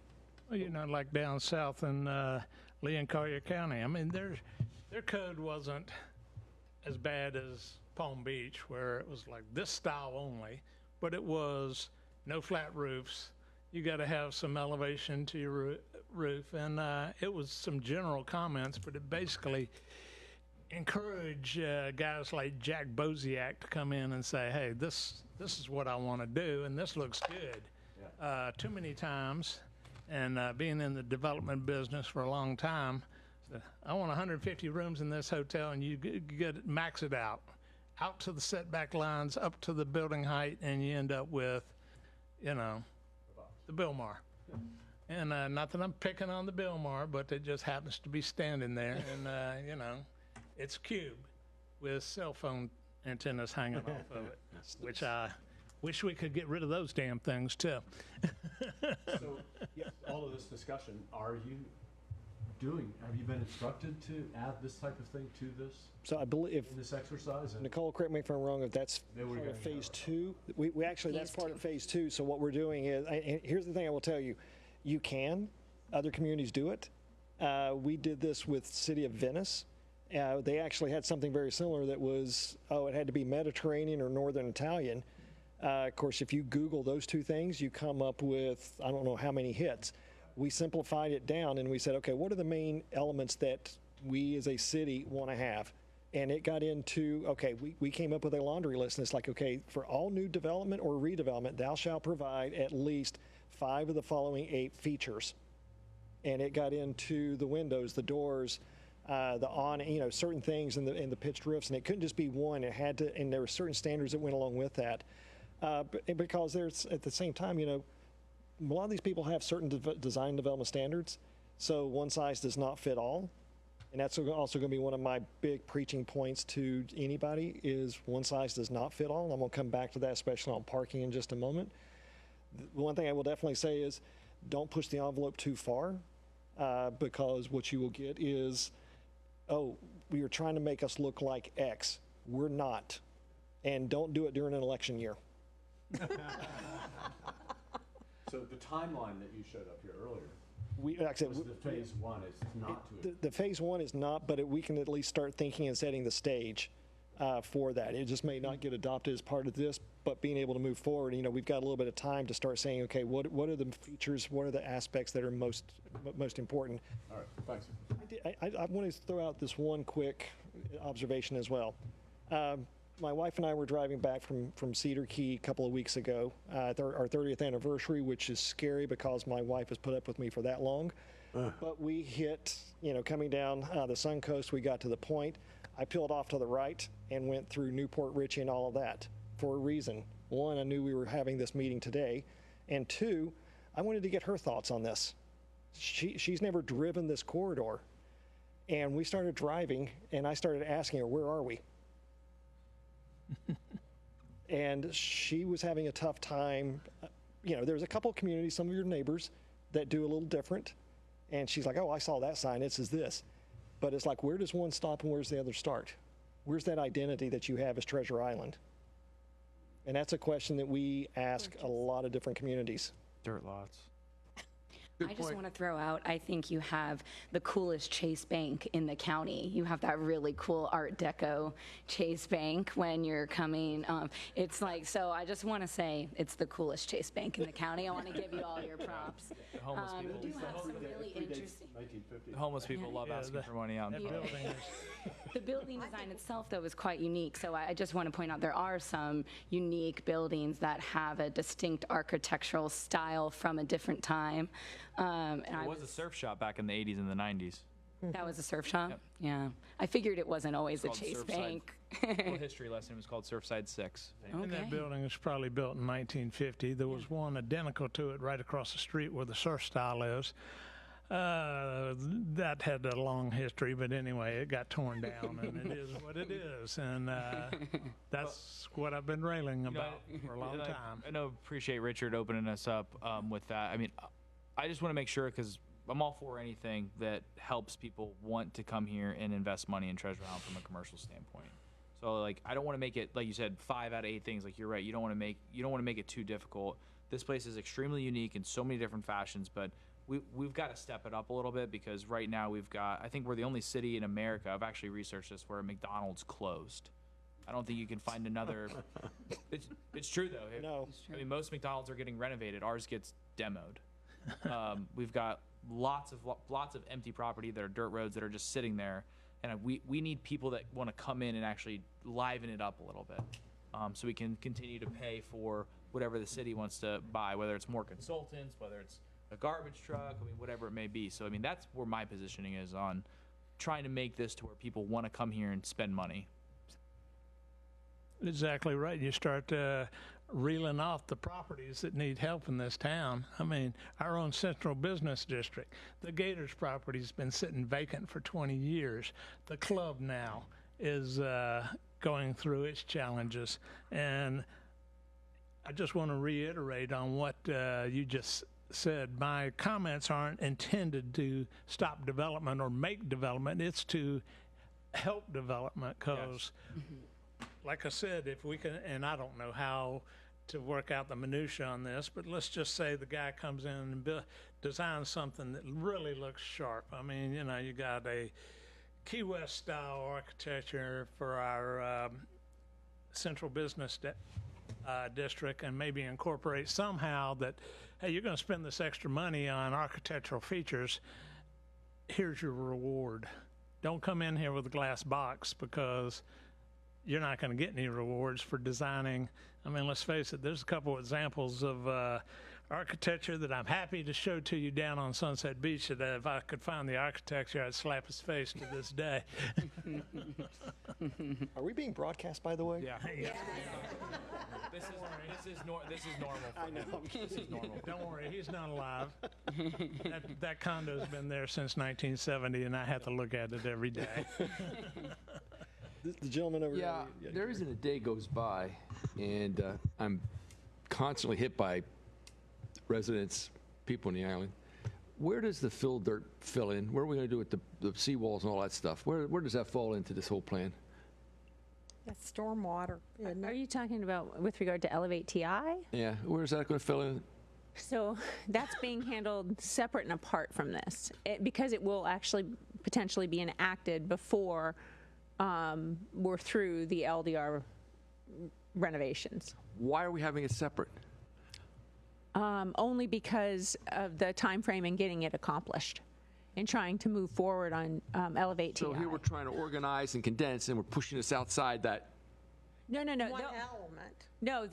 Well, like down south in Lee and Collier County. I mean, their code wasn't as bad as Palm Beach, where it was like this style only, but it was no flat roofs. You got to have some elevation to your roof, and it was some general comments, but it basically encouraged guys like Jack Bosiak to come in and say, "Hey, this is what I want to do, and this looks good." Yeah. Too many times, and being in the development business for a long time, I want 150 rooms in this hotel, and you max it out to the setback lines, up to the building height, and you end up with, the Bilmar. And not that I'm picking on the Bilmar, but it just happens to be standing there, and it's a cube with cell phone antennas hanging off of it, which I wish we could get rid of those damn things too. So, all of this discussion, have you been instructed to add this type of thing to this? So I believe, in this exercise? Nicole, correct me if I'm wrong, if that's part of phase 2. We actually, that's part of phase 2. So what we're doing is, and here's the thing I will tell you, other communities do it. We did this with City of Venice. They actually had something very similar that was, it had to be Mediterranean or Northern Italian. Of course, if you Google those two things, you come up with, I don't know how many hits. We simplified it down and we said, okay, what are the main elements that we as a city want to have? And it got into, okay, we came up with a laundry list, and it's like, okay, for all new development or redevelopment, thou shalt provide at least 5 of the following 8 features. And it got into the windows, the doors, certain things in the pitched roofs, and it couldn't just be one. It had to, and there were certain standards that went along with that. Because there's, at the same time, a lot of these people have certain design development standards, so one size does not fit all. And that's also going to be one of my big preaching points to anybody is one size does not fit all. And I'm going to come back to that, especially on parking in just a moment. The one thing I will definitely say is don't push the envelope too far because what you will get is, we are trying to make us look like X. We're not. And don't do it during an election year. So the timeline that you showed up here earlier, like I said, was the phase 1 is not to it. The phase 1 is not, but we can at least start thinking and setting the stage for that. It just may not get adopted as part of this, but being able to move forward, we've got a little bit of time to start saying, okay, what are the features, what are the aspects that are most important? All right, thanks. I want to throw out this one quick observation as well. My wife and I were driving back from Cedar Key a couple of weeks ago, our 30th anniversary, which is scary because my wife has put up with me for that long. But we hit, coming down the Suncoast, we got to the point. I peeled off to the right and went through Newport Richey and all of that for a reason. 1, I knew we were having this meeting today. And 2, I wanted to get her thoughts on this. She's never driven this corridor. And we started driving, and I started asking her, where are we? And she was having a tough time. There's a couple of communities, some of your neighbors, that do a little different. And she's like, I saw that sign. It says this. But it's like, where does one stop and where's the other start? Where's that identity that you have as Treasure Island? And that's a question that we ask a lot of different communities. Dirt lots. I just want to throw out, I think you have the coolest Chase Bank in the county. You have that really cool Art Deco Chase Bank when you're coming. It's like, so I just want to say it's the coolest Chase Bank in the county. I want to give you all your props. The homeless You people. do have some really interesting. The homeless people love asking for money out in front. The building design itself, though, is quite unique. So I just want to point out there are some unique buildings that have a distinct architectural style from a different time. It was a surf shop back in the 80s and the 90s. That was a surf shop? Yep. Yeah. I figured it wasn't always a It's called Chase Surfside. Bank. Little history lesson. It was called Surfside 6. And that building was probably built in 1950. There was one identical to it right across the street where the surf style is. That had a long history, but anyway, it got torn down, and it is what it is. And that's what I've been railing about for a long time. I appreciate Richard opening us up with that. I mean, I just want to make sure, because I'm all for anything that helps people want to come here and invest money in Treasure Island from a commercial standpoint. So like, I don't want to make it, like you said, 5 out of 8 things. Like, you're right. You don't want to make it too difficult. This place is extremely unique in so many different fashions, but we've got to step it up a little bit, because right now I think we're the only city in America, I've actually researched this, where a McDonald's closed. I don't think you can find another. It's true though. No. I mean, most McDonald's are getting renovated. Ours gets demoed. We've got lots of empty property that are dirt roads that are just sitting there, and we need people that want to come in and actually liven it up a little bit, so we can continue to pay for whatever the city wants to buy, whether it's more consultants, whether it's a garbage truck, I mean, whatever it may be. So I mean, that's where my positioning is on trying to make this to where people want to come here and spend money. Exactly right. You start reeling off the properties that need help in this town. I mean, our own central business district, the Gators property's been sitting vacant for 20 years. The club now is going through its challenges. And I just want to reiterate on what you just said. My comments aren't intended to stop development or make development. It's to help development, because like I said, if we can, and I don't know how to work out the minutia on this, but let's just say the guy comes in and designs something that really looks sharp. I mean, you know, you got a Key West style architecture for our central business district, and maybe incorporate somehow that, hey, you're going to spend this extra money on architectural features. Here's your reward. Don't come in here with a glass box, because you're not going to get any rewards for designing. I mean, let's face it, there's a couple examples of architecture that I'm happy to show to you down on Sunset Beach, that if I could find the architecture, I'd slap his face to this day. Are we being broadcast, by the way? Yeah. This is normal. I know. This is normal. Don't worry, he's not alive. That condo's been there since 1970, and I have to look at it every day. The gentleman over Yeah, there. there isn't a day goes by, and I'm constantly hit by residents, people in the island. Where does the fill dirt fill in? What are we going to do with the seawalls and all that stuff? Where does that fall into this whole plan? That's stormwater, isn't Are it? you talking about with regard to Elevate TI? Yeah, where's that going to fill in? So that's being handled separate and apart from this, because it will actually potentially be enacted before we're through the LDR renovations. Why are we having it separate? Only because of the time frame in getting it accomplished and trying to move forward on Elevate TI. So here we're trying to organize and condense, and we're pushing this outside that. No. One element. No,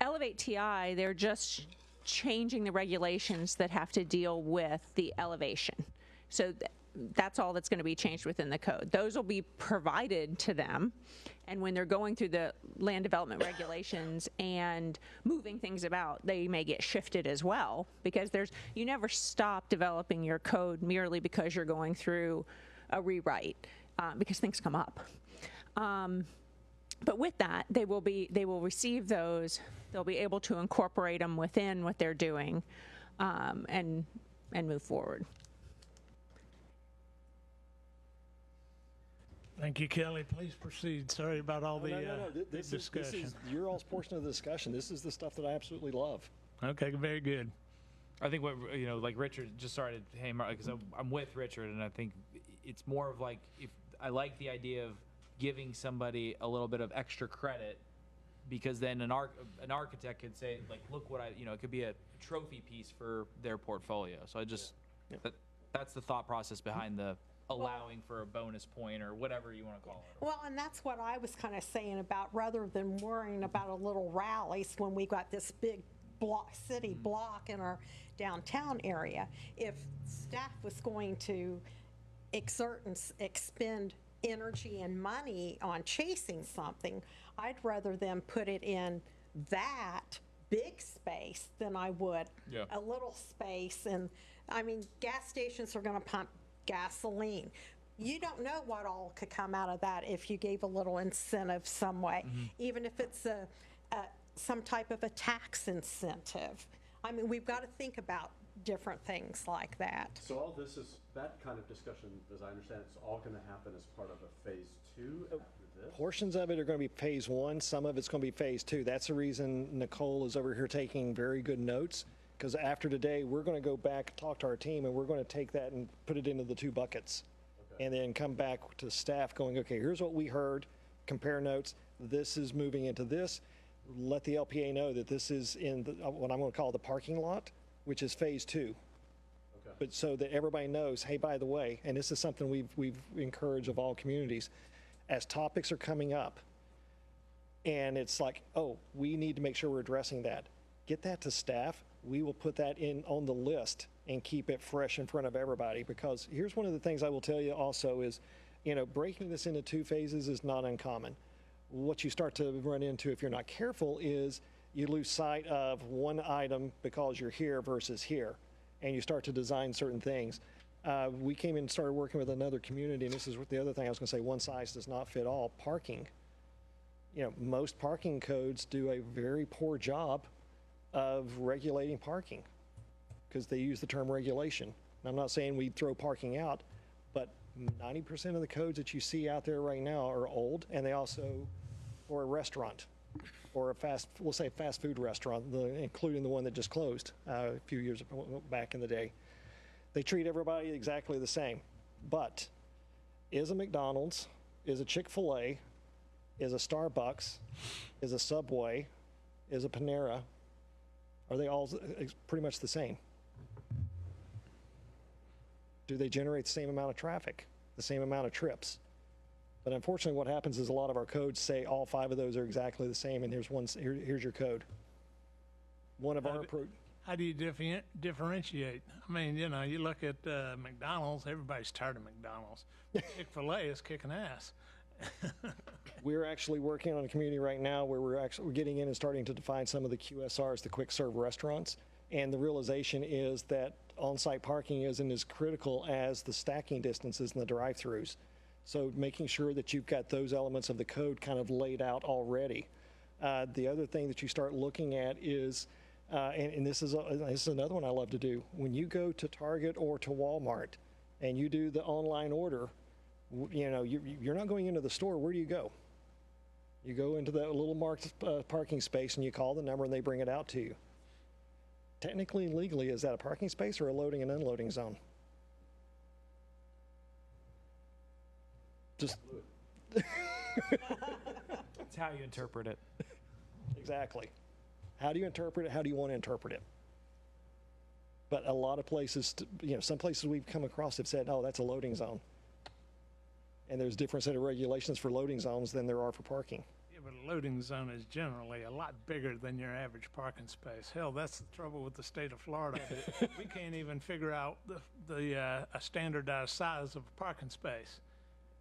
Elevate TI, they're just changing the regulations that have to deal with the elevation. So that's all that's going to be changed within the code. Those will be provided to them, and when they're going through the land development regulations and moving things about, they may get shifted as well, because you never stop developing your code merely because you're going through a rewrite, because things come up. But with that, they will receive those. They'll be able to incorporate them within what they're doing, and move forward. Thank you, Kelly. Please proceed. Sorry about all the This discussion. is your all's portion of the discussion. This is the stuff that I absolutely love. Okay, very good. I think what, like Richard just started, hey, because I'm with Richard, and I think it's more of like, if I like the idea of giving somebody a little bit of extra credit, because then an architect could say, like, look what it could be a trophy piece for their portfolio. So that's the thought process behind the allowing for a bonus point or whatever you want to call it. Well, and that's what I was kind of saying about, rather than worrying about a little rallies when we got this big city block in our downtown area, if staff was going to exert and expend energy and money on chasing something, I'd rather them put it in that big space than I would a little space. And I mean, gas stations are going to pump gasoline. You don't know what all could come out of that if you gave a little incentive some way, even if it's some type of a tax incentive. I mean, we've got to think about different things like that. So all this is, that kind of discussion, as I understand, it's all going to happen as part of a phase 2 after this? Portions of it are going to be phase 1, some of it's going to be phase 2. That's the reason Nicole is over here taking very good notes, because after today, we're going to go back, talk to our team, and we're going to take that and put it into the 2 buckets. Okay. And then come back to staff going, okay, here's what we heard, compare notes, this is moving into this. Let the LPA know that this is in the, what I'm going to call the parking lot, which is phase 2. Okay. But so that everybody knows, hey, by the way, and this is something we've encouraged of all communities, as topics are coming up, and it's like, oh, we need to make sure we're addressing that. Get that to staff. We will put that in on the list and keep it fresh in front of everybody. Because here's one of the things I will tell you also is, you know, breaking this into 2 phases is not uncommon. What you start to run into if you're not careful is you lose sight of one item because you're here versus here, and you start to design certain things. We came in and started working with another community, and this is the other thing I was going to say, one size does not fit all. Parking. You know, most parking codes do a very poor job of regulating parking because they use the term regulation. And I'm not saying we throw parking out, but 90% of the codes that you see out there right now are old, and they also, or a restaurant, or we'll say fast food restaurant, including the one that just closed a few years back in the day. They treat everybody exactly the same. But is a McDonald's, is a Chick-fil-A, is a Starbucks, is a Subway, is a Panera, are they all pretty much the same? Do they generate the same amount of traffic, the same amount of trips? But unfortunately, what happens is a lot of our codes say all 5 of those are exactly the same, and here's your code. One of our approach. How do you differentiate? I mean, you know, you look at McDonald's, everybody's tired of McDonald's. Chick-fil-A is kicking ass. We're actually working on a community right now where we're getting in and starting to define some of the QSRs, the quick serve restaurants. And the realization is that on-site parking isn't as critical as the stacking distances in the drive-throughs. So making sure that you've got those elements of the code kind of laid out already. The other thing that you start looking at is, and this is another one I love to do, when you go to Target or to Walmart and you do the online order, you know, you're not going into the store. Where do you go? You go into that little marked parking space and you call the number and they bring it out to you. Technically and legally, is that a parking space or a loading and unloading zone? Just It's how you interpret it. exactly. How do you interpret it? How do you want to interpret it? But a lot of places, you know, some places we've come across have said, oh, that's a loading zone. And there's different set of regulations for loading zones than there are for parking. Yeah, but a loading zone is generally a lot bigger than your average parking space. Hell, that's the trouble with the state of Florida. We can't even figure out a standardized size of a parking space.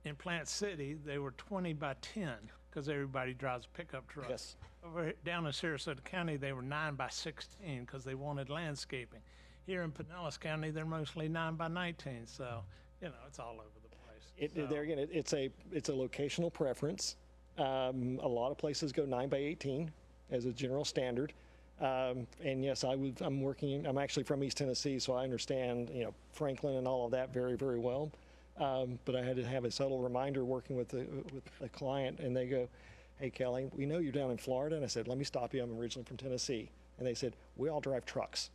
In Plant City, they were 20 by 10 because everybody drives a pickup truck. Yes. Over down in Sarasota County, they were 9 by 16 because they wanted landscaping. Here in Pinellas County, they're mostly 9 by 19. So, you know, it's all over the place. There again, it's a locational preference. A lot of places go 9 by 18 as a general standard. And yes, I'm actually from East Tennessee, so I understand, you know, Franklin and all of that very, very well. But I had to have a subtle reminder working with a client, and they go, hey, Kelly, we know you're down in Florida. And I said, let me stop you. I'm originally from Tennessee. And they said, we all drive trucks.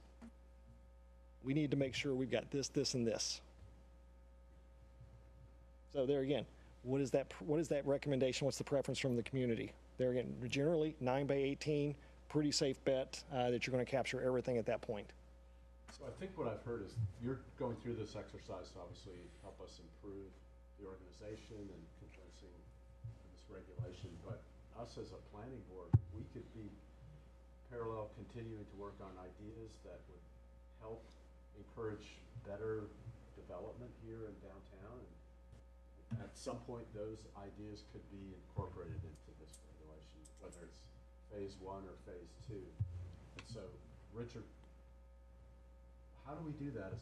We need to make sure we've got this, this, and this. So there again, what is that recommendation? What's the preference from the community? There again, generally 9 by 18, pretty safe bet that you're going to capture everything at that point. So I think what I've heard is you're going through this exercise to obviously help us improve the organization and convincing this regulation, but us as a planning board, we could be parallel continuing to work on ideas that would help encourage better development here in downtown. And at some point, those ideas could be incorporated into this regulation, whether it's phase 1 or phase 2. And so, Richard, how do we do that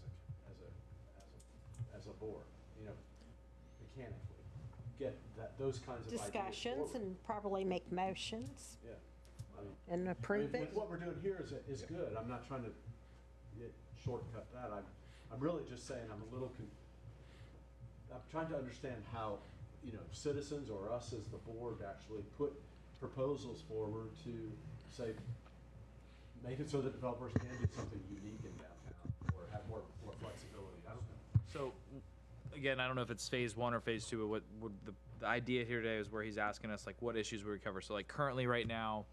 as a board? You know, mechanically, get those kinds of Discussions ideas and probably make motions yeah, I mean, and approve it. what we're doing here is good. I'm not trying to shortcut that. I'm really just saying I'm a little, I'm trying to understand how, you know, citizens or us as the board actually put proposals forward to say, make it so that developers can do something unique in downtown or have more flexibility. I don't know. So, again, I don't know if it's phase 1 or phase 2, but what would the idea here today is where he's asking us, like, what issues we cover. So, like, currently right now,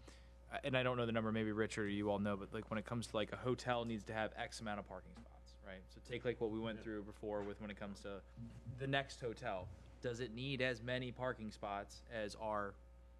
and I don't know the number, maybe Richard or you all know, but like when it comes to like a hotel needs to have X amount of parking spots, right? So take like what we went through before with when it comes to the next hotel. Does it need as many parking spots as our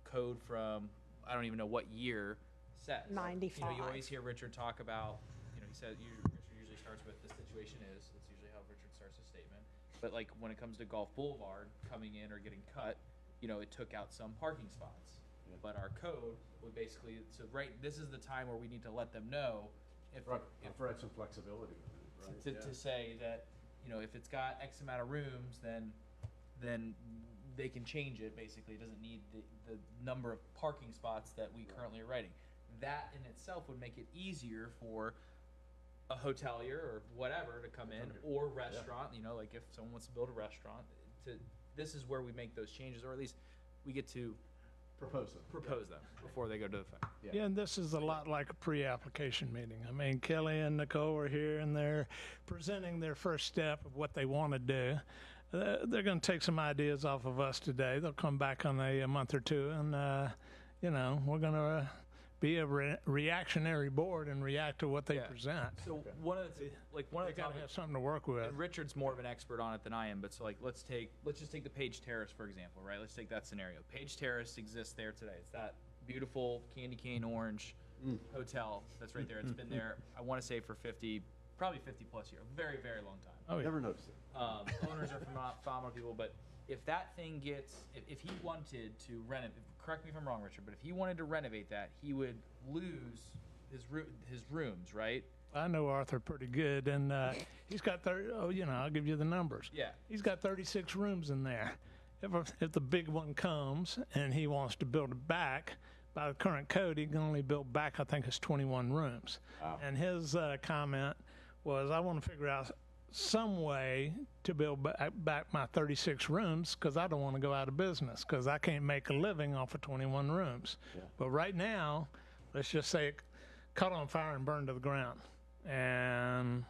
code from, I don't even know what year says? 95. You know, you always hear Richard talk about, you know, he said, Richard usually starts with the situation is, that's usually how Richard starts his statement. But like when it comes to Gulf Boulevard coming in or getting cut, you know, it took out some parking spots. But our code would basically, so right, this is the time where we need to let them know if Provide some flexibility with it, right? to say that, you know, if it's got X amount of rooms, then they can change it, basically. It doesn't need the number of parking spots that we currently are writing. That in itself would make it easier for a hotelier or whatever to come in, or restaurant, you know, like if someone wants to build a restaurant, this is where we make those changes, or at least we get to propose them before they go to the fact. Yeah, and this is a lot like a pre-application meeting. I mean, Kelly and Nicole are here and they're presenting their first step of what they want to do. They're going to take some ideas off of us today. They'll come back on a month or two, and you know, we're going to be a reactionary board and react to what they present. So one of the They got to have something to work with. and Richard's more of an expert on it than I am, but so like let's just take the Page Terrace for example, right? Let's take that scenario. Page Terrace exists there today. It's that beautiful candy cane orange hotel that's right there. It's been there, I want to say, for probably 50 plus years, very, very long time. Oh, yeah. Never noticed it. Owners are phenomenal people, but if that thing gets, if he wanted to renovate, correct me if I'm wrong, Richard, but if he wanted to renovate that, he would lose his rooms, right? I know Arthur pretty good, and he's got I'll give you the numbers. Yeah. He's got 36 rooms in there. If the big one comes and he wants to build it back, by the current code, he can only build back, I think it's 21 rooms. Wow. And his comment was, I want to figure out some way to build back my 36 rooms because I don't want to go out of business because I can't make a living off of 21 rooms. Yeah. But right now, let's just say it caught on fire and burned to the ground. And,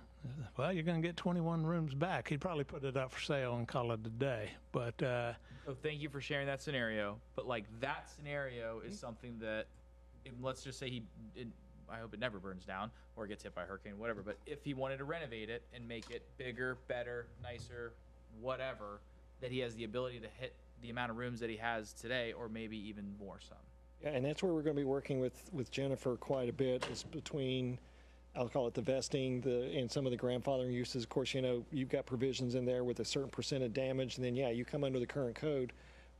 well, you're going to get 21 rooms back. He'd probably put it up for sale and call it a day. But so thank you for sharing that scenario. But like that scenario is something that, let's just say I hope it never burns down or gets hit by a hurricane, whatever. But if he wanted to renovate it and make it bigger, better, nicer, whatever, that he has the ability to hit the amount of rooms that he has today, or maybe even more some. Yeah, and that's where we're going to be working with Jennifer quite a bit, is between, I'll call it the vesting, and some of the grandfathering uses. Of course, you know, you've got provisions in there with a certain percent of damage, and then, yeah, you come under the current code,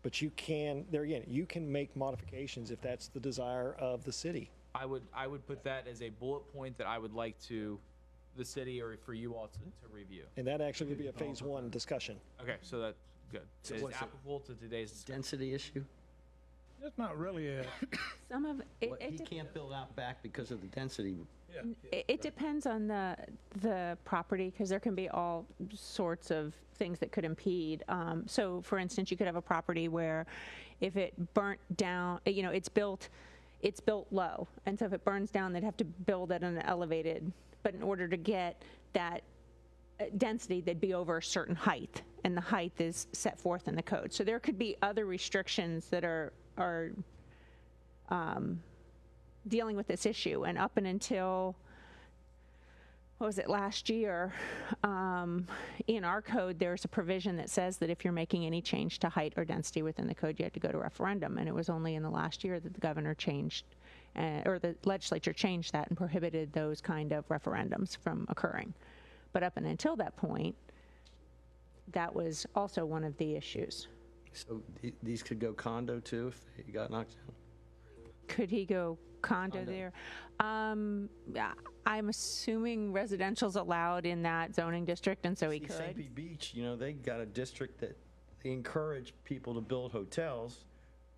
but you can, there again, you can make modifications if that's the desire of the city. I would put that as a bullet point that I would like the city or for you all to review. And that actually would be a phase 1 discussion. Okay, so that's good. So it's applicable to today's Density issue? it's not really a... Some of it, He can't build out back because of the density. it depends on the property, because there can be all sorts of things that could impede. So, for instance, you could have a property where if it burnt down, you know, it's built low, and so if it burns down, they'd have to build at an elevated. But in order to get that density, they'd be over a certain height, and the height is set forth in the code. So there could be other restrictions that are dealing with this issue. And up and until, what was it, last year, in our code, there's a provision that says that if you're making any change to height or density within the code, you have to go to referendum. And it was only in the last year that the governor changed, or the legislature changed that and prohibited those kind of referendums from occurring. But up and until that point, that was also one of the issues. So these could go condo too if they got knocked down? Could he go condo there? I'm assuming residential's allowed in that zoning district, and so he could. St. Pete Beach, you know, they got a district that they encourage people to build hotels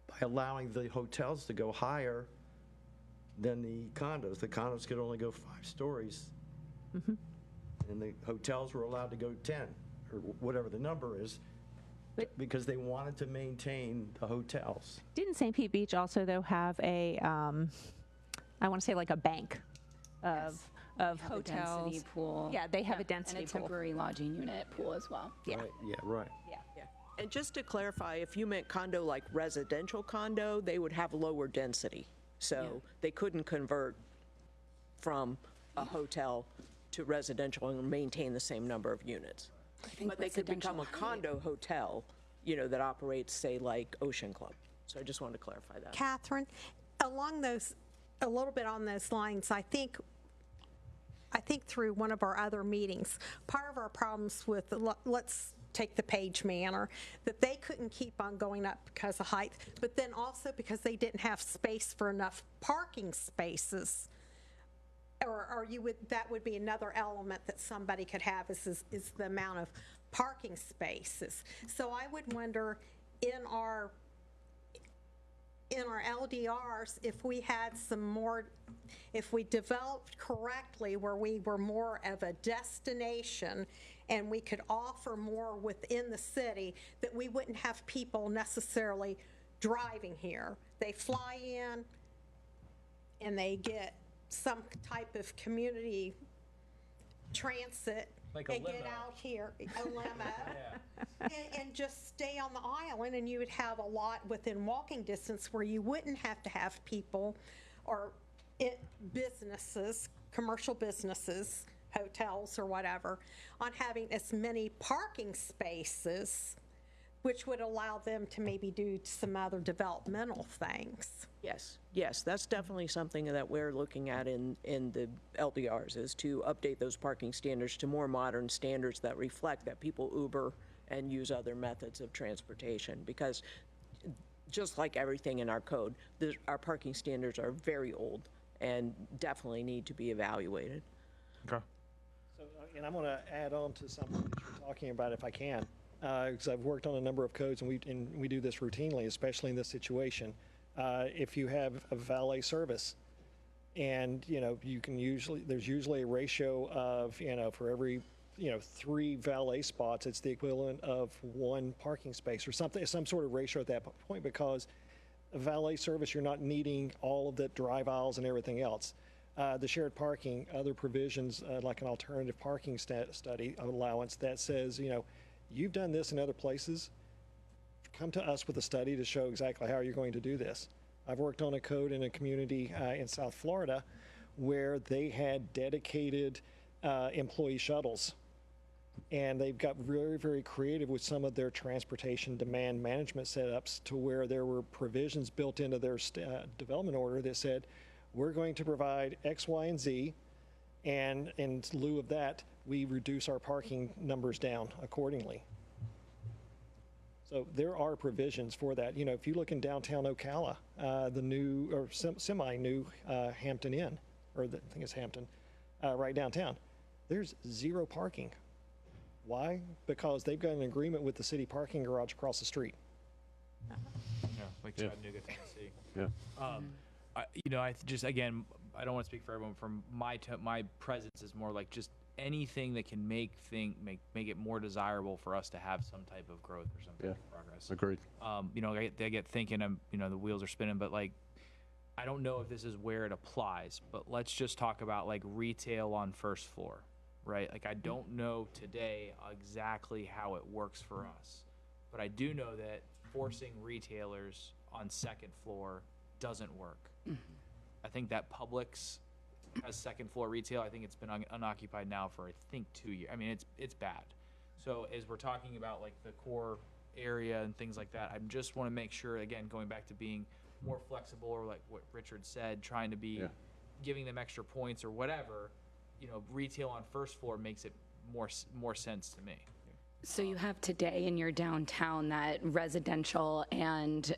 by allowing the hotels to go higher than the condos. The condos could only go 5 stories. Mm-hmm. And the hotels were allowed to go 10, or whatever the number is, because they wanted to maintain the hotels. Didn't St. Pete Beach also, though, have a, I want to say like a bank of Have a hotels? density pool. Yeah, they have a And density a pool. temporary lodging unit pool as well. Yeah. Right, yeah, right. Yeah. Yeah. And just to clarify, if you meant condo like residential condo, they would have lower density. So they couldn't convert from a hotel to residential and maintain the same number of units. think But they could become a residential condo hotel, you know, that operates, say, like Ocean Club. So I just wanted to clarify that. Catherine, along those, a little bit on those lines, I think through one of our other meetings, part of our problems with, let's take the Page Manor, that they couldn't keep on going up because of height, but then also because they didn't have space for enough parking spaces. Or you would, that would be another element that somebody could have is the amount of parking spaces. So I would wonder in our LDRs, if we had some more, if we developed correctly where we were more of a destination and we could offer more within the city, that we wouldn't have people necessarily driving here. They fly in and they get some type of community transit Like a and get limo. out here, a limo, and just stay on the island, and you would have a lot within walking distance where you wouldn't have to have people or businesses, commercial businesses, hotels or whatever, on having as many parking spaces, which would allow them to maybe do some other developmental things. Yes, that's definitely something that we're looking at in the LDRs, is to update those parking standards to more modern standards that reflect that people Uber and use other methods of transportation. Because just like everything in our code, our parking standards are very old and definitely need to be evaluated. Okay. So, and I'm going to add on to something that you're talking about if I can, because I've worked on a number of codes and we do this routinely, especially in this situation. If you have a valet service, and you can there's usually a ratio of for every 3 valet spots, it's the equivalent of 1 parking space or something, some sort of ratio at that point, because a valet service, you're not needing all of the drive aisles and everything else. The shared parking, other provisions like an alternative parking study allowance that says, you've done this in other places, come to us with a study to show exactly how you're going to do this. I've worked on a code in a community in South Florida where they had dedicated employee shuttles. And they've got very, very creative with some of their transportation demand management setups to where there were provisions built into their development order that said, we're going to provide X, Y, and Z, and in lieu of that, we reduce our parking numbers down accordingly. So there are provisions for that. If you look in downtown Ocala, the new or semi-new Hampton Inn, or I think it's Hampton, right downtown, there's 0 parking. Why? Because they've got an agreement with the city parking garage across the street. Yeah, like Chattanooga, Tennessee. Yeah. I just, again, I don't want to speak for everyone. From my presence is more like just anything that can make it more desirable for us to have some type of growth or some type of progress. Agreed. I get thinking, the wheels are spinning, but like, I don't know if this is where it applies, but let's just talk about like retail on first floor, right? Like, I don't know today exactly how it works for us, but I do know that forcing retailers on second floor doesn't work. I think that Publix has second floor retail. I think it's been unoccupied now for, I think, 2 years. I mean, it's bad. So as we're talking about like the core area and things like that, I just want to make sure, again, going back to being more flexible, or like what Richard said, trying to be giving them extra points or whatever, retail on first floor makes it more sense to me. So you have today in your downtown that residential and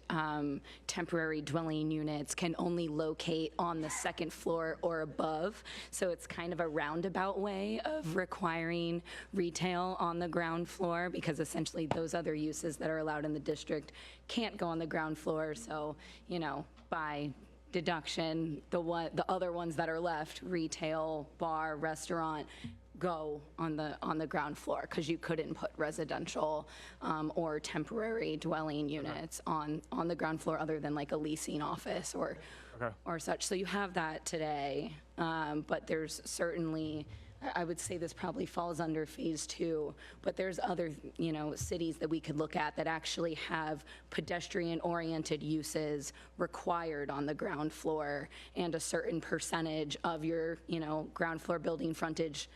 temporary dwelling units can only locate on the second floor or above. So it's kind of a roundabout way of requiring retail on the ground floor, because essentially those other uses that are allowed in the district can't go on the ground floor. So, by deduction, the other ones that are left, retail, bar, restaurant, go on the ground floor because you couldn't put residential or temporary dwelling units on the ground floor other than like a leasing office or such. So you have that today, but there's certainly, I would say this probably falls under phase 2, but there's other, cities that we could look at that actually have pedestrian-oriented uses required on the ground floor, and a certain percentage of your, ground floor building frontage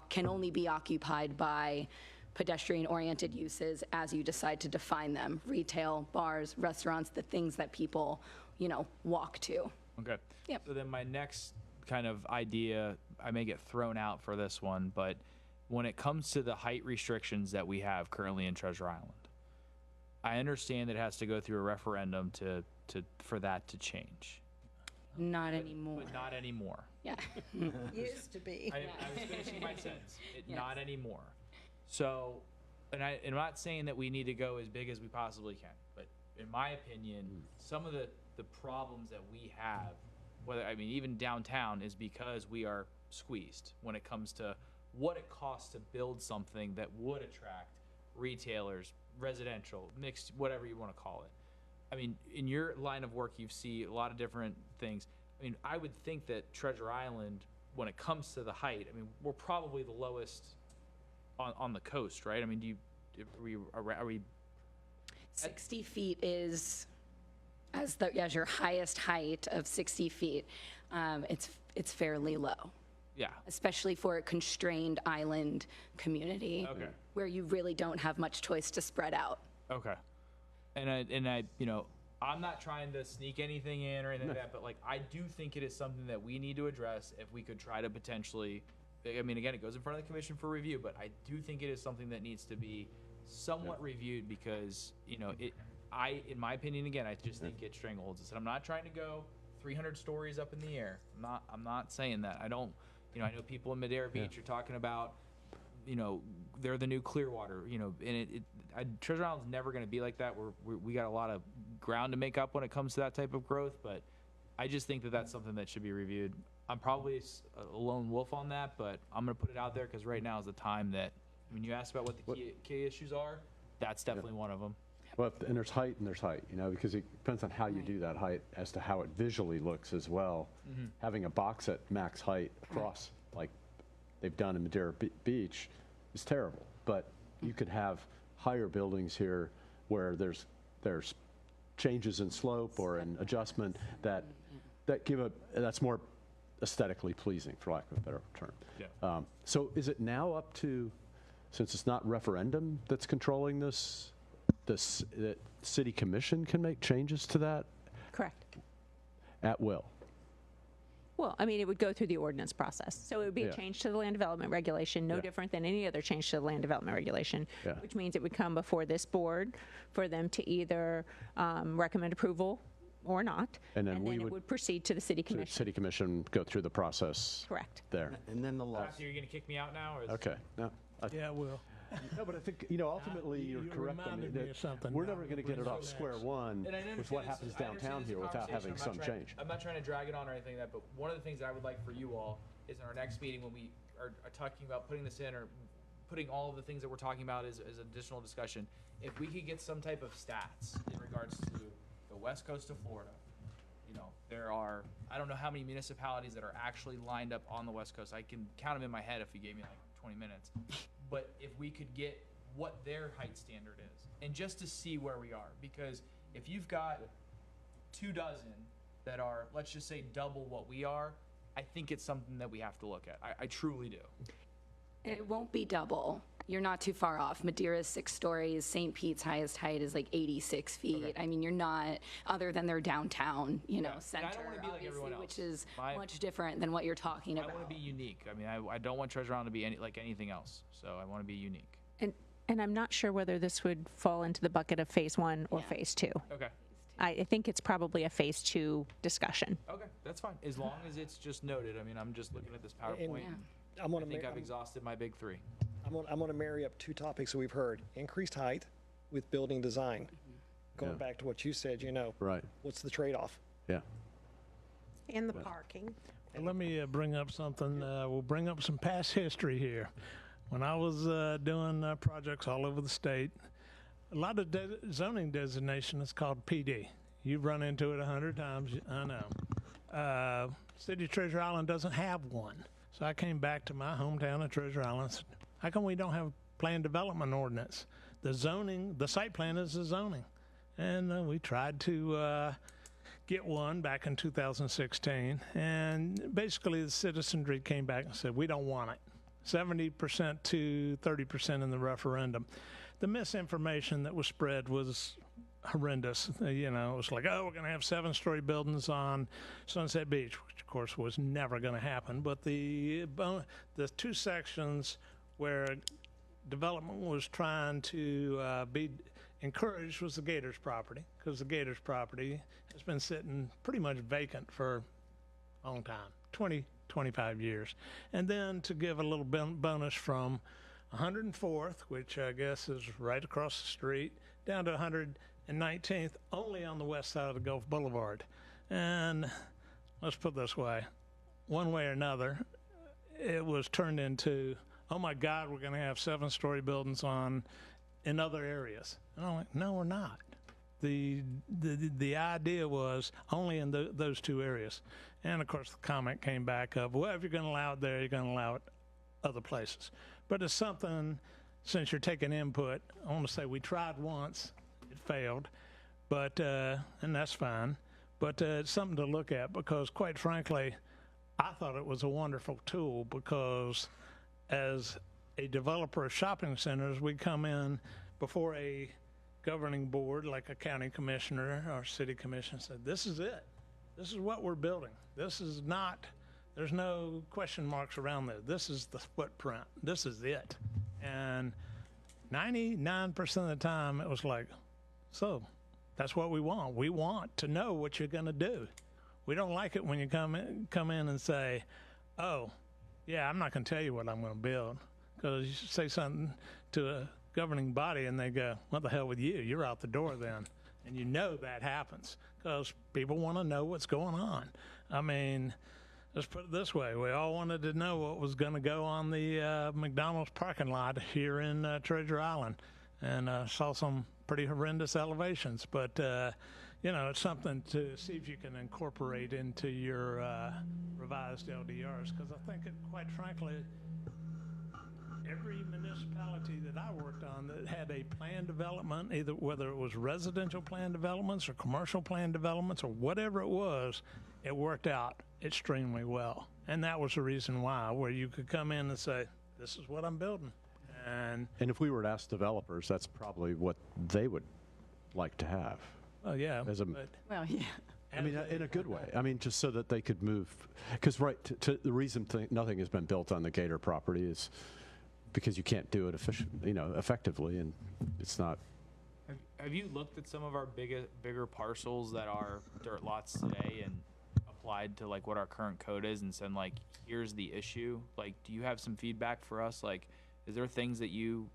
can only be occupied by pedestrian-oriented uses as you decide to define them: retail, bars, restaurants, the things that people, walk to. Okay. Yep. So then my next kind of idea, I may get thrown out for this one, but when it comes to the height restrictions that we have currently in Treasure Island, I understand that it has to go through a referendum for that to change. Not anymore. But not anymore. Yeah. Used to be. I was finishing my sentence. Not anymore. So, and I'm not saying that we need to go as big as we possibly can, but in my opinion, some of the problems that we have, even downtown, is because we are squeezed when it comes to what it costs to build something that would attract retailers, residential, mixed, whatever you want to call it. I mean, in your line of work, you see a lot of different things. I mean, I would think that Treasure Island, when it comes to the height, we're probably the lowest on the coast, right? I mean, are we 60 feet is as your highest height of 60 feet. It's fairly low. Yeah. Especially for a constrained island community. Okay. Where you really don't have much choice to spread out. Okay. And I I'm not trying to sneak anything in or anything like that, but I do think it is something that we need to address if we could try to potentially, again, it goes in front of the commission for review, but I do think it is something that needs to be somewhat reviewed because, in my opinion, again, I just think it strangleholds us. And I'm not trying to go 300 stories up in the air. I'm not saying that. I don't, I know people in Madeira Beach are talking about, they're the new Clearwater, and Treasure Island's never going to be like that. We got a lot of ground to make up when it comes to that type of growth, but I just think that that's something that should be reviewed. I'm probably a lone wolf on that, but I'm going to put it out there because right now is the time that, when you asked about what the key issues are, that's definitely one of them. Well, and there's height, because it depends on how you do that height as to how it visually looks as well. Mm-hmm. Having a box at max height across, like they've done in Madeira Beach, is terrible. But you could have higher buildings here where there's changes in slope or an adjustment that that's more aesthetically pleasing, for lack of a better term. Yeah. So is it now up to, since it's not referendum that's controlling this, that city commission can make changes to that Correct. at will? Well, it would go through the ordinance process. So it would be a change to the land development regulation, no different than any other change to the land development regulation, which means it would come before this board for them to either recommend approval or not. And then it would proceed to the city commission. City commission go through the process. Correct. There. And then the law. Matthew, you're going to kick me out now? Or Okay. No. Yeah, well, No, but I think, ultimately you're you correct. reminded me of something. We're Now never going to we're get it bringing off it square next. one And I with understand what this- happens I understand downtown this here without conversation. having I'm some not trying- change. I'm not trying to drag it on or anything like that, but one of the things that I would like for you all is in our next meeting when we are talking about putting this in or putting all of the things that we're talking about as additional discussion, if we could get some type of stats in regards to the west coast of Florida. There are, I don't know how many municipalities that are actually lined up on the west coast. I can count them in my head if you gave me 20 minutes. But if we could get what their height standard is, and just to see where we are, because if you've got 24 that are, let's just say, double what we are, I think it's something that we have to look at. I truly do. It won't be double. You're not too far off. Madeira's 6 stories. St. Pete's highest height is 86 feet. Okay. You're not, other than their downtown, And center, I don't want to be like everyone else. which is My- much different than what you're talking I about. want to be unique. I don't want Treasure Island to be like anything else. So I want to be unique. And I'm not sure whether this would fall into the bucket of phase 1 or phase 2. Okay. I think it's probably a phase 2 discussion. Okay, that's fine. As long as it's just noted. I'm just looking at this PowerPoint. I'm going I think I've to exhausted my big 3. I'm going to marry up 2 topics that we've heard: increased height with building design. Going Yeah. back to what you said, Right. what's the trade-off? Yeah. And the parking. Let me bring up something. We'll bring up some past history here. When I was doing projects all over the state, a lot of zoning designation is called PD. You've run into it 100 times, I know. City of Treasure Island doesn't have one. So I came back to my hometown of Treasure Island and said, how come we don't have a plan development ordinance? The zoning, the site plan is the zoning. And we tried to get one back in 2016. And basically the citizenry came back and said, we don't want it. 70% to 30% in the referendum. The misinformation that was spread was horrendous. You know, it was like, oh, we're going to have 7-story buildings on Sunset Beach, which of course was never going to happen. But the 2 sections where development was trying to be encouraged was the Gators property, because the Gators property has been sitting pretty much vacant for a long time, 20, 25 years. And then to give a little bonus from 104th, which I guess is right across the street, down to 119th, only on the west side of the Gulf Boulevard. And let's put it this way, one way or another, it was turned into, oh my God, we're going to have 7-story buildings in other areas. And I'm like, no, we're not. The idea was only in those 2 areas. And of course the comment came back of, well, if you're going to allow it there, you're going to allow it other places. But it's something, since you're taking input, I want to say we tried once, it failed, but and that's fine. But it's something to look at, because quite frankly, I thought it was a wonderful tool, because as a developer of shopping centers, we come in before a governing board like a county commissioner or city commission, said, this is it. This is what we're building. This is not, there's no question marks around there. This is the footprint. This is it. And 99% of the time it was like, so that's what we want. We want to know what you're going to do. We don't like it when you come in and say, oh, yeah, I'm not going to tell you what I'm going to build. Because you say something to a governing body and they go, what the hell with you? You're out the door then. And you know that happens because people want to know what's going on. I mean, let's put it this way. We all wanted to know what was going to go on the McDonald's parking lot here in Treasure Island, and saw some pretty horrendous elevations. But, you know, it's something to see if you can incorporate into your revised LDRs, because I think, quite frankly, every municipality that I worked on that had a plan development, either whether it was residential plan developments or commercial plan developments or whatever it was, it worked out extremely well. And that was the reason why, where you could come in and say, this is what I'm building. And if we were to ask developers, that's probably what they would like to have. Oh, yeah. Well, yeah. I mean, in a good way. I mean, just so that they could move. Because, right, the reason nothing has been built on the Gator property is because you can't do it effectively, and it's not. Have you looked at some of our bigger parcels that are dirt lots today and applied to like what our current code is and said, like, here's the issue? Like, do you have some feedback for us? Like, is there things that you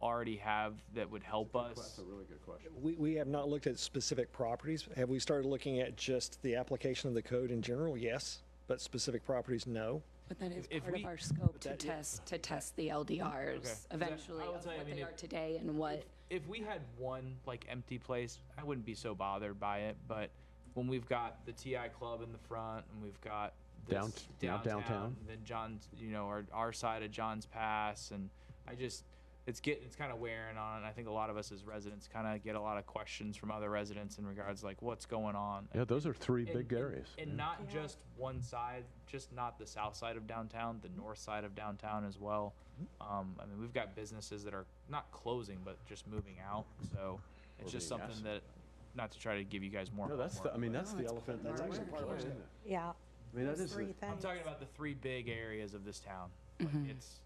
already have that would help us? That's a really good question. We have not looked at specific properties. Have we started looking at just the application of the code in general? Yes, but specific properties, no. But that is If part we- of our scope to that- yeah. test the LDRs Okay. eventually I would of say, I what mean, they if- are today and what. If we had one like empty place, I wouldn't be so bothered by it. But when we've got the TI Club in the front and we've got this downtown. and then John's, our side of John's Pass, and it's kind of wearing on. I think a lot of us as residents kind of get a lot of questions from other residents in regards like what's going on. Yeah, those are three And- big areas. And not just one side, just not the south side of downtown, the north side of downtown as well. I mean, we've got businesses that are not closing, but just moving out. So it's just being something that, not to try to give you guys more. No, that's homework, that's the elephant. That's actually part of it, isn't it? Yeah. I mean, that those is. three I'm things. talking about the 3 big areas of this town. Like, it's,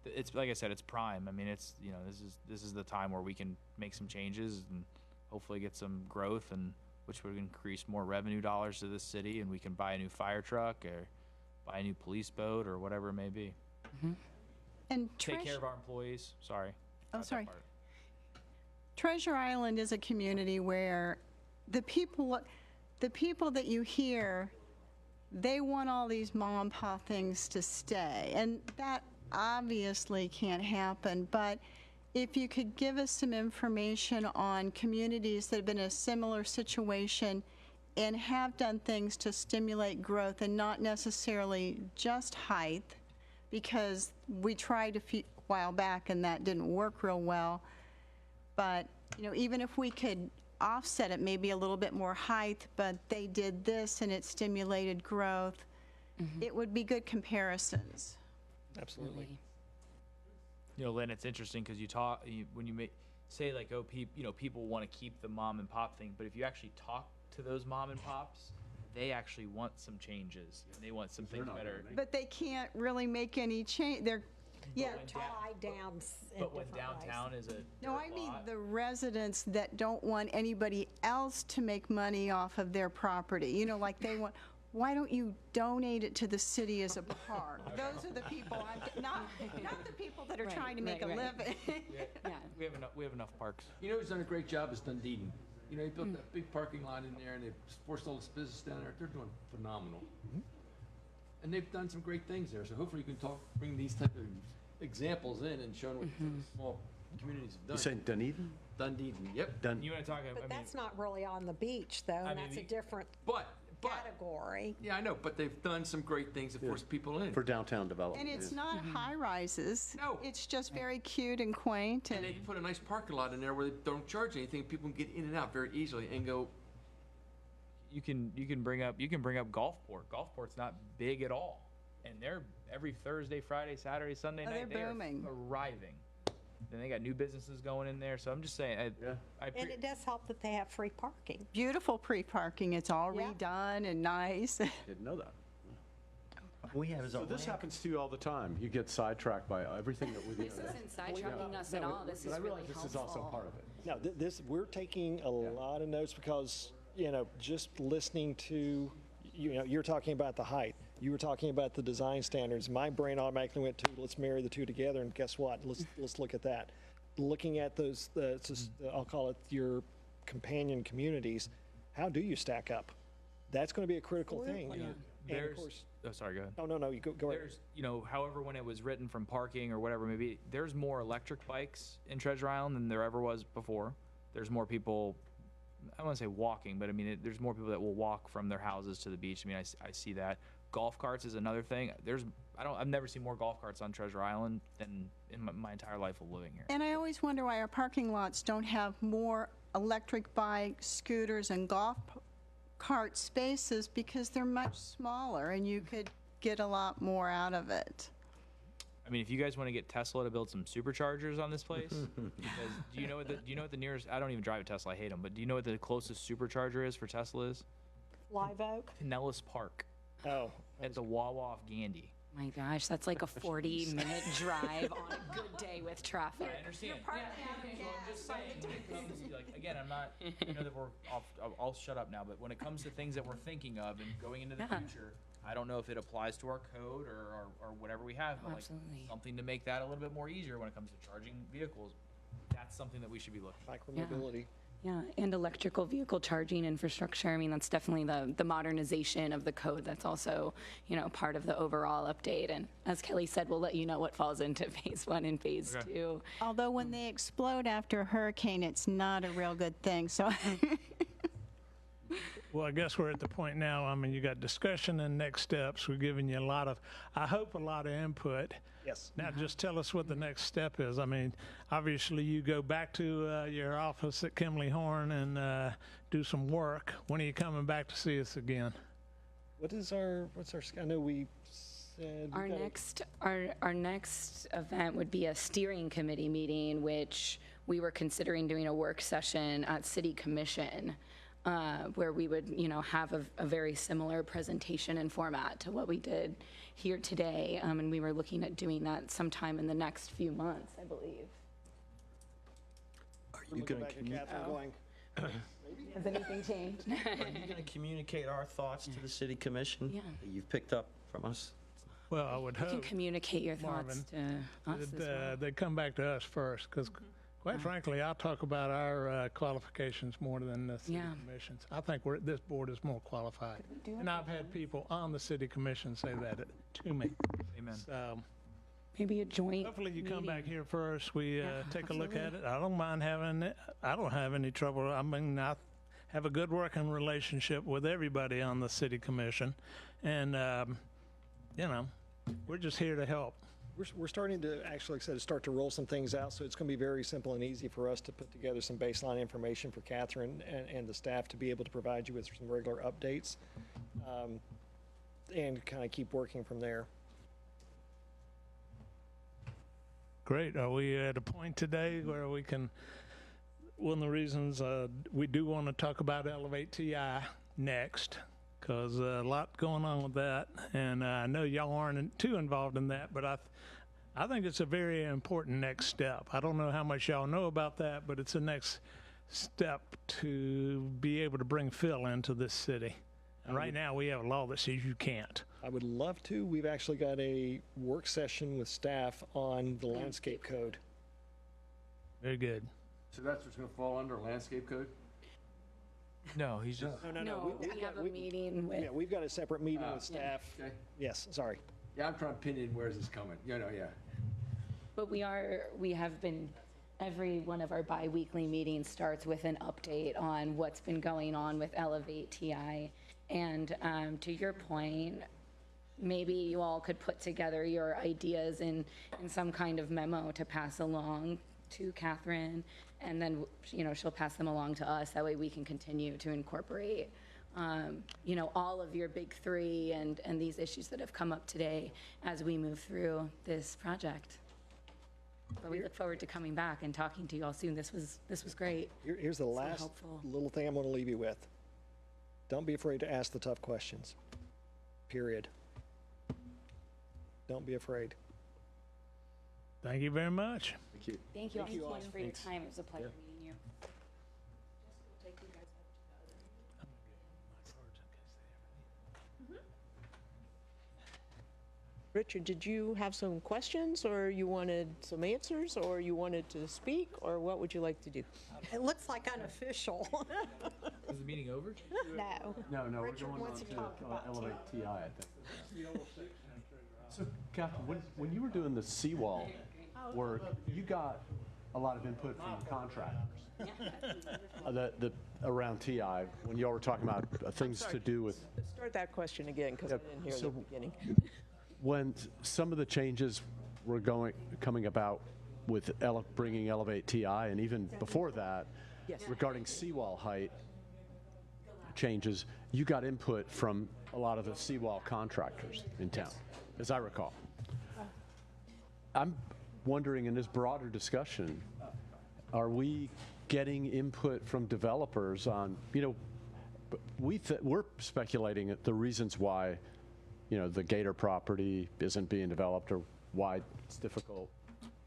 it's like I said, it's prime. I mean, it's, this is the time where we can make some changes and hopefully get some growth, and which would increase more revenue dollars to this city, and we can buy a new fire truck or buy a new police boat or whatever it may be. And Take care of our employees. Sorry. Oh, Not that sorry. part. Treasure Island is a community where the people that you hear they want all these mom and pop things to stay. And that obviously can't happen, but if you could give us some information on communities that have been in a similar situation and have done things to stimulate growth and not necessarily just height, because we tried a while back and that didn't work real well. But, you know, even if we could offset it, maybe a little bit more height, but they did this and it stimulated growth, it would be good comparisons. Absolutely. You know, Lynn, it's interesting because when you say like, oh, people want to keep the mom and pop thing, but if you actually talk to those mom and pops, they actually want some changes. They want some things better. But they can't really make any change. They're, yeah. Tie downs. But when downtown is a No, I dirt mean lot, the residents that don't want anybody else to make money off of their property. You know, like they want, why don't you donate it to the city as a park? Those are the people, not the people that are trying to make a living. Yeah. we have enough parks. You know who's done a great job is Dunedin. You know, he built that big parking lot in there, and they forced all this business down there. They're doing phenomenal. And they've done some great things there, so hopefully you can bring these type of examples in and show what small communities have done. You saying Dunedin? Dunedin, yep. You want to talk? But that's not really on the beach, though, and that's a different But, category. yeah, I know, but they've done some great things to force people in. For downtown development. And it's not high rises. No. It's just very cute and quaint. And they put a nice parking lot in there where they don't charge anything. People can get in and out very easily and go. You can bring up Gulfport. Gulfport's not big at all, and they're every Thursday, Friday, Saturday, Sunday night. they're booming. Arriving. Then they got new businesses going in there. So I'm just saying. And it does help that they have free parking. Beautiful pre-parking. It's all Yeah. redone and nice. Didn't know that. We have So this happens to you all the time. You get sidetracked by everything that we do. This isn't sidetracking us at all. This is But I really realize this is also helpful. part of it. Now, we're taking a lot of notes because, you know, just listening to, you know, you're talking about the height. You were talking about the design standards. My brain automatically went to, let's marry the two together, and guess what? Let's look at that. Looking at those, I'll call it your companion communities, how do you stack up? That's going to be a critical thing. And of There's. course, Oh, sorry. Go ahead. no, you go ahead. There's, you know, however, when it was written from parking or whatever, maybe there's more electric bikes in Treasure Island than there ever was before. There's more people, I don't want to say walking, but I mean, there's more people that will walk from their houses to the beach. I mean, I see that. Golf carts is another thing. I've never seen more golf carts on Treasure Island than in my entire life of living here. And I always wonder why our parking lots don't have more electric bikes, scooters, and golf cart spaces, because they're much smaller and you could get a lot more out of it. I mean, if you guys want to get Tesla to build some superchargers on this place, because do you know what the nearest? I don't even drive a Tesla. I hate them. But do you know what the closest supercharger is for Tesla is? Live Oak. Pinellas Park. Oh, At the Wawa of Gandy. My gosh, that's like a 40-minute drive on a good day with traffic. I understand. So I'm just saying, when it comes to, like, again, I'm not, I know that we're off, I'll shut up now, but when it comes to things that we're thinking of and going into the future, I don't know if it applies to our code or whatever we have, but Absolutely. like something to make that a little bit more easier when it comes to charging vehicles. That's something that we should be looking at. micromobility. Yeah, and electrical vehicle charging infrastructure. I mean, that's definitely the modernization of the code. That's also, you know, part of the overall update. And as Kelly said, we'll let you know what falls into phase 1 and phase 2. Although when they explode after a hurricane, it's not a real good thing. So Well, I guess we're at the point now, I mean, you got discussion and next steps. We're giving you I hope a lot of input. Yes. Now, just tell us what the next step is. I mean, obviously, you go back to your office at Kimley Horn and do some work. When are you coming back to see us again? What's our, I know we said. Our next event would be a steering committee meeting, which we were considering doing a work session at City Commission, where we would, you know, have a very similar presentation and format to what we did here today. And we were looking at doing that sometime in the next few months, I believe. Are you going to Has anything changed? Are you going to communicate our thoughts to the city commission? Yeah. That you've picked up from us? Well, I would You can hope communicate your thoughts to us as well. they come back to us first, because Quite frankly, I'll talk about our qualifications more than the city Yeah. commissions. I think this board is more qualified. And I've had people on the city commission say that to me. Amen. So Maybe a joint. hopefully you come back meeting. here first. We Yeah, take a look at absolutely. it. I don't mind having it. I don't have any trouble. I mean, I have a good working relationship with everybody on the city commission. And, you know, we're just here to help. We're starting to actually, like I said, start to roll some things out, so it's going to be very simple and easy for us to put together some baseline information for Catherine and the staff to be able to provide you with some regular updates, and kind of keep working from there. Great. Are we at a point today where we can, one of the reasons we do want to talk about Elevate TI next, because a lot going on with that, and I know y'all aren't too involved in that, but I think it's a very important next step. I don't know how much y'all know about that, but it's a next step to be able to bring Phil into this city. And right now, we have a law that says you can't. I would love to. We've actually got a work session with staff on the landscape code. Very good. So that's what's going to fall under landscape code? No, he's just. No, we have a meeting with. Yeah, we've got a separate meeting with staff. Okay. Yes, sorry. Yeah, I'm trying to pin in where's this coming. Yeah. But we have been, every one of our bi-weekly meetings starts with an update on what's been going on with Elevate TI. And to your point, maybe you all could put together your ideas in some kind of memo to pass along to Catherine, and then, you know, she'll pass them along to us. That way we can continue to incorporate, you know, all of your big three and these issues that have come up today as we move through this project. But we look forward to coming back and talking to you all soon. This was great. Here's the last helpful. little thing I'm going to leave you with. Don't be afraid to ask the tough questions. Period. Don't be afraid. Thank you very much. Thank you. Thank you all Thank you so all. much for your time. It was a pleasure meeting you. Richard, did you have some questions, or you wanted some answers, or you wanted to speak, or what would you like to do? It looks like unofficial. Is the meeting over? No. No, Richard wants to talk about Elevate TI, I think. So, Catherine, when you were doing the seawall work, you got a lot of input from contractors. Around TI, when y'all were talking about things to do with. Start that question again, because I didn't hear the beginning. When some of the changes were coming about with bringing Elevate TI, and even before that, Yes. regarding seawall height changes, you got input from a lot of the seawall contractors in town, as I recall. I'm wondering, in this broader discussion, are we getting input from developers on, you know, we're speculating at the reasons why, you know, the Gator property isn't being developed, or why it's difficult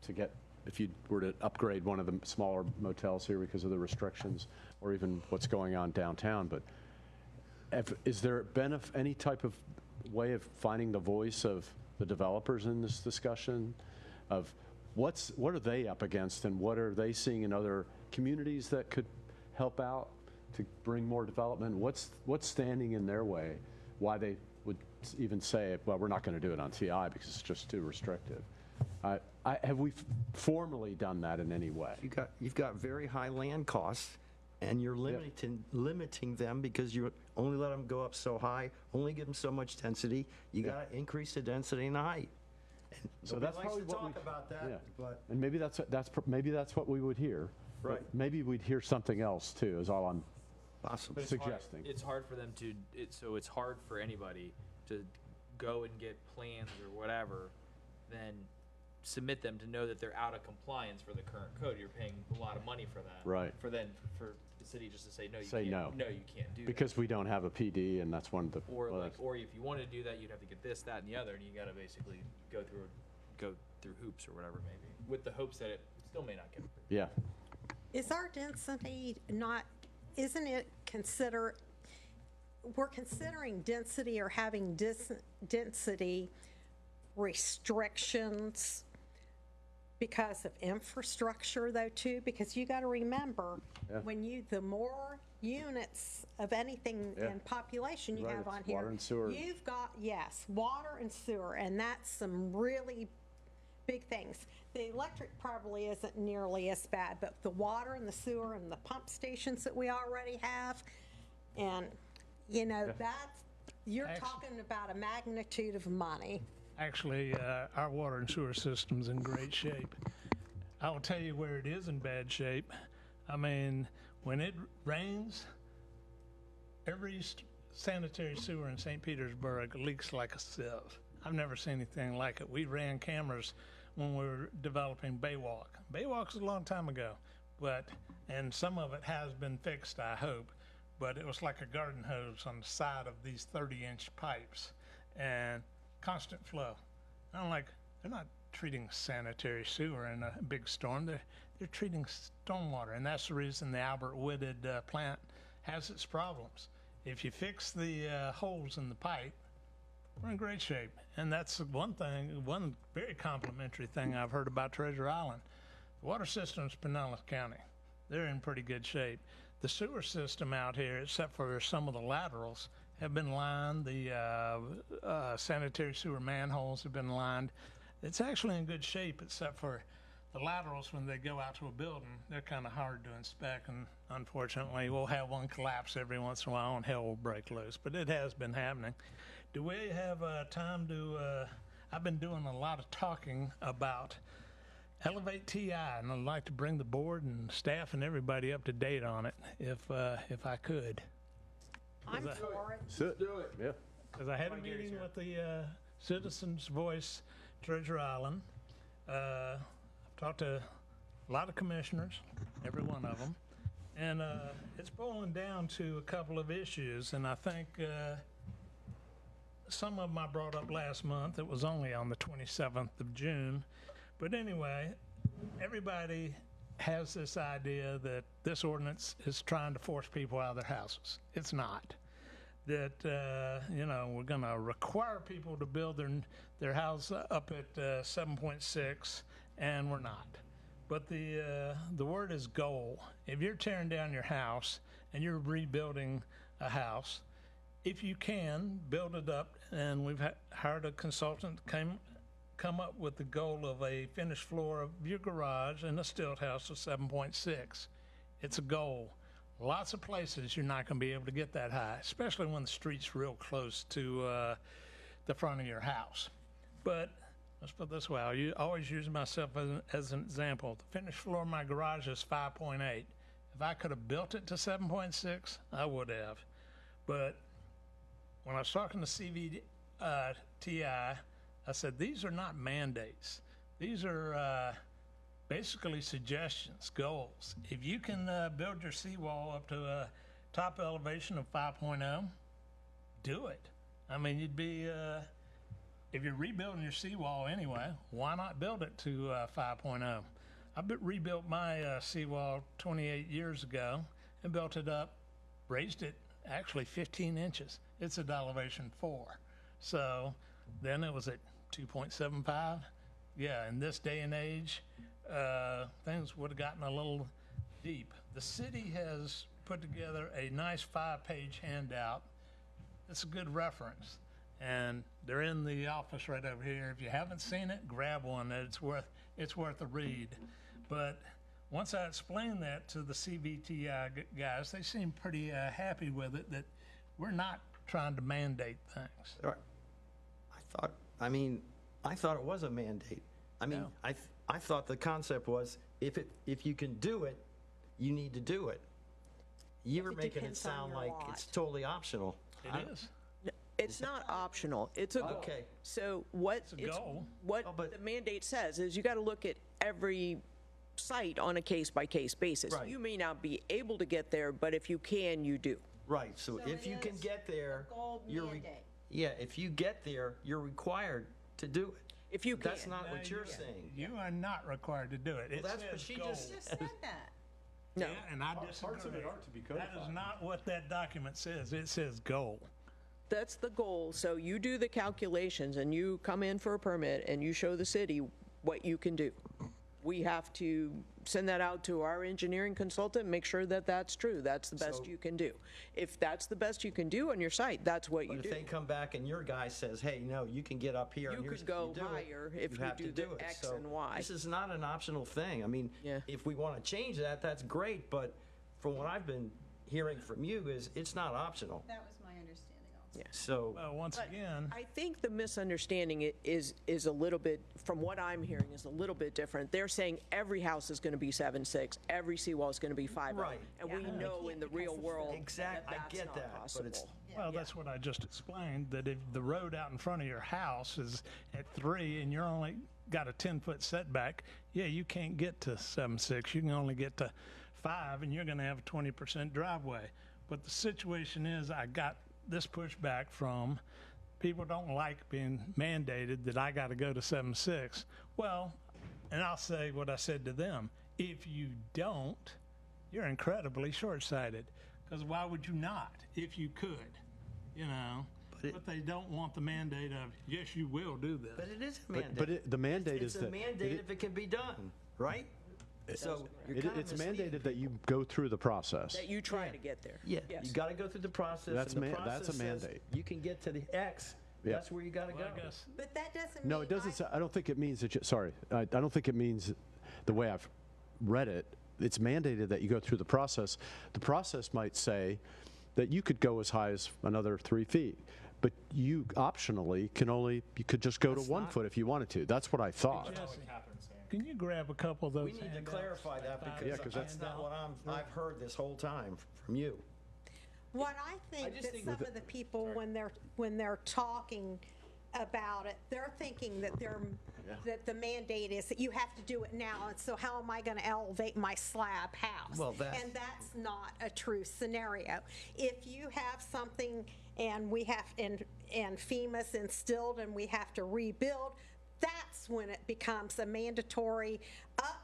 to get, if you were to upgrade one of the smaller motels here because of the restrictions, or even what's going on downtown. But is there been any type of way of finding the voice of the developers in this discussion of what are they up against, and what are they seeing in other communities that could help out to bring more development? What's standing in their way? Why they would even say, well, we're not going to do it on TI because it's just too restrictive. Have we formally done that in any way? You've got very high land costs, and you're limiting them because you only let them go up so high, only give them so much density. You got to increase the density and the height. And So nobody that's likes probably to what talk we- about that, yeah. but And maybe that's what we would hear. But Right. maybe we'd hear something else too, is all I'm possibly. But it's hard- suggesting. It's hard for them to, so it's hard for anybody to go and get plans or whatever, then submit them to know that they're out of compliance for the current code. You're paying a lot of money for that. Right. For the city just to say, no, you Say can't. no. No, you can't do that. Because we don't have a PD, and that's one of the. Or well, like, that's- or if you want to do that, you'd have to get this, that, and the other, and you got to basically go through hoops or whatever, maybe, with the hopes that it still may not get approved. Yeah. Is our density not, isn't it we're considering density or having density restrictions because of infrastructure though too, because you got to remember, the more units of anything in population you Right, have on it's here. water and sewer. You've got, yes, water and sewer, and that's some really big things. The electric probably isn't nearly as bad, but the water and the sewer and the pump stations that we already have, and, you're talking about a magnitude of money. Actually, our water and sewer system's in great shape. I will tell you where it is in bad shape. I mean, when it rains, every sanitary sewer in St. Petersburg leaks like a sieve. I've never seen anything like it. We ran cameras when we were developing Baywalk. Baywalk was a long time ago, and some of it has been fixed, I hope, but it was like a garden hose on the side of these 30-inch pipes and constant flow. I'm like, they're not treating sanitary sewer in a big storm. They're treating stormwater, and that's the reason the Albert Whitted plant has its problems. If you fix the holes in the pipe, we're in great shape. And that's one very complimentary thing I've heard about Treasure Island. The water system's Pinellas County. They're in pretty good shape. The sewer system out here, except for some of the laterals, have been lined. The sanitary sewer manholes have been lined. It's actually in good shape, except for the laterals. When they go out to a building, they're kind of hard to inspect, and unfortunately we'll have one collapse every once in a while and hell will break loose, but it has been happening. Do we have time to I've been doing a lot of talking about Elevate TI, and I'd like to bring the board and staff and everybody up to date on it if I could. I'm for it. Do it. Yeah. Because I had a meeting with the Citizens Voice Treasure Island. I've talked to a lot of commissioners, every one of them, and it's boiling down to a couple of issues, and I think some of them I brought up last month. It was only on the 27th of June. But anyway, everybody has this idea that this ordinance is trying to force people out of their houses. It's not. That, we're going to require people to build their house up at 7.6, and we're not. But the word is goal. If you're tearing down your house and you're rebuilding a house, if you can, build it up, and we've hired a consultant to come up with the goal of a finished floor of your garage and a stilt house of 7.6. It's a goal. Lots of places you're not going to be able to get that high, especially when the street's real close to the front of your house. But let's put it this way. I always use myself as an example. The finished floor of my garage is 5.8. If I could have built it to 7.6, I would have. But when I was talking to CVTI, I said, these are not mandates. These are basically suggestions, goals. If you can build your seawall up to a top elevation of 5.0, do it. I mean, you'd be, if you're rebuilding your seawall anyway, why not build it to 5.0? I rebuilt my seawall 28 years ago and built it up, raised it actually 15 inches. It's at elevation 4. So then it was at 2.75. Yeah, in this day and age, things would have gotten a little deep. The city has put together a nice 5-page handout. It's a good reference, and they're in the office right over here. If you haven't seen it, grab one. It's worth a read. But once I explained that to the CVTI guys, they seemed pretty happy with it, that we're not trying to mandate things. All right. I thought it was a mandate. No. I thought the concept was if you can do it, you need to do it. You're It making it depends on sound your like lot. it's totally optional. It is. It's not optional. It's a goal. Okay. So what a goal. What but- the mandate says is you got to look at every site on a case-by-case basis. Right. You may not be able to get there, but if you can, you do. Right. So if it you can is get there, a goal mandate. if you get there, you're required to do it. If you can. That's not what you're saying. You are not required to do it. It that's what says she goal. just Just said that. No. Yeah, and I disagree. Parts of it are to be That is codified. not what that document says. It says goal. That's the goal. So you do the calculations and you come in for a permit and you show the city what you can do. we have to send that out to our engineering consultant, make sure that that's true. That's the best you can do. If that's the best you can do on your site, that's what you But do. if they come back and your guy says, hey, no, you can get up here. You and here's could if go do it, higher if you have to do the it. X So and Y. This is not an optional thing. I mean, Yeah. if we want to change that, that's great, but from what I've been hearing from you is it's not optional. That was my understanding also. So, Well, once again, I think the misunderstanding is a little bit, from what I'm hearing, is a little bit different. They're saying every house is going to be 7.6, every seawall is going to be 5.0. Right. And we know in the real world Exact- I that's get not that, but possible. it's- well, that's what I just explained, that if the road out in front of your house is at 3 and you're only got a 10-foot setback, yeah, you can't get to 7.6. You can only get to 5, and you're going to have a 20% driveway. But the situation is, I got this pushback from people don't like being mandated that I got to go to 7.6. Well, and I'll say what I said to them. If you don't, you're incredibly short-sighted. Because why would you not if you could? You know? But they don't want the mandate of, yes, you will do this. but it is a mandate. But the mandate It's is a that. mandate if it can be done, right? So you're kind of It's misleading mandated that you go through the process. That you try to get there. Yeah, Yes. you got to go through the process. That's and the that's a process says mandate. You can get to the X. Yeah. That's where you got to Well, go. I guess But that doesn't No, mean it doesn't. I don't think it means that. Sorry, I don't think it means the way I've read it. It's mandated that you go through the process. The process might say that you could go as high as another 3 feet, but you optionally you could just go to 1 foot if you wanted to. That's what I thought. Jesse, can you grab a couple of those We need to handouts? clarify that Yeah, because 'cause that's not what I've heard this whole time from you. What I think just that think some of the people, when they're talking about it, they're thinking that that the mandate is that you have to do it now, and so how am I going to elevate my slab house? Well, and that's not a true scenario. If you have something and we have and FEMA's instilled and we have to rebuild, that's when it becomes a mandatory up.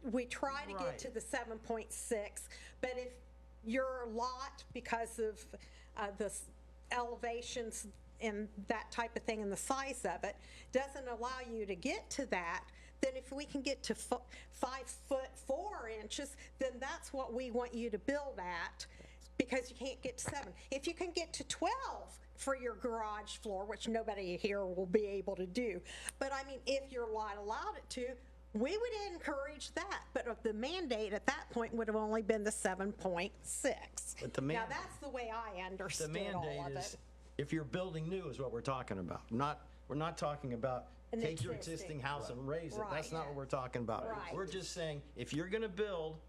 We try to get to the 7.6, but if your lot, because of the elevations and that type of thing and the size of it, doesn't allow you to get to that, then if we can get to 5'4", then that's what we want you to build at, because you can't get to 7. If you can get to 12 for your garage floor, which nobody here will be able to do, but I mean, if your lot allowed it to, we would encourage that, but the mandate at that point would have only been the 7.6. But the Now, that's the way I The understood all mandate of is it. if you're building new is what we're talking about. We're not talking about An take your existing. existing house and raise it. That's Right. not what we're talking about. Right. We're just saying if you're going to build,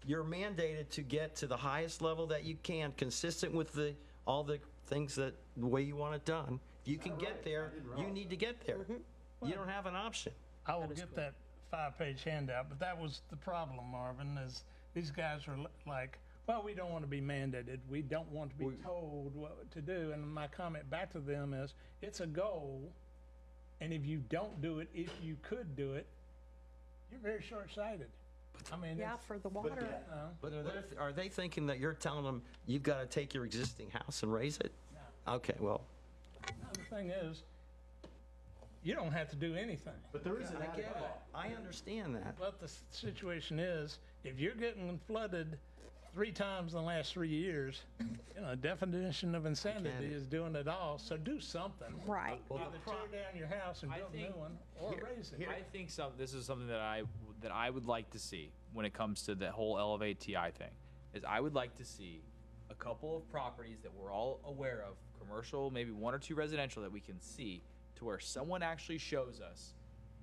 you're mandated to get to the highest level that you can, consistent with all the things that the way you want it done. If you can get there, you need to get there. Mm-hmm. You don't have an option. I will get that 5-page handout, but that was the problem, Marvin, is these guys are like, well, we don't want to be mandated. We don't want to be told what to do. And my comment back to them is, it's a goal, and if you don't do it, if you could do it, you're very short-sighted. I mean, Yeah, it's, for the water. But are they thinking that you're telling them you've got to take your existing house and raise it? Okay, well, the thing is, you don't have to do anything. but there is I get it. I understand that. But the situation is, if you're getting flooded 3 times in the last 3 years, definition of insanity is doing it all. So do something. Right. Either tear down your house and build a new one, or raise it. I think this is something that I would like to see when it comes to the whole Elevate TI thing. Is I would like to see a couple of properties that we're all aware of, commercial, maybe 1 or 2 residential, that we can see to where someone actually shows us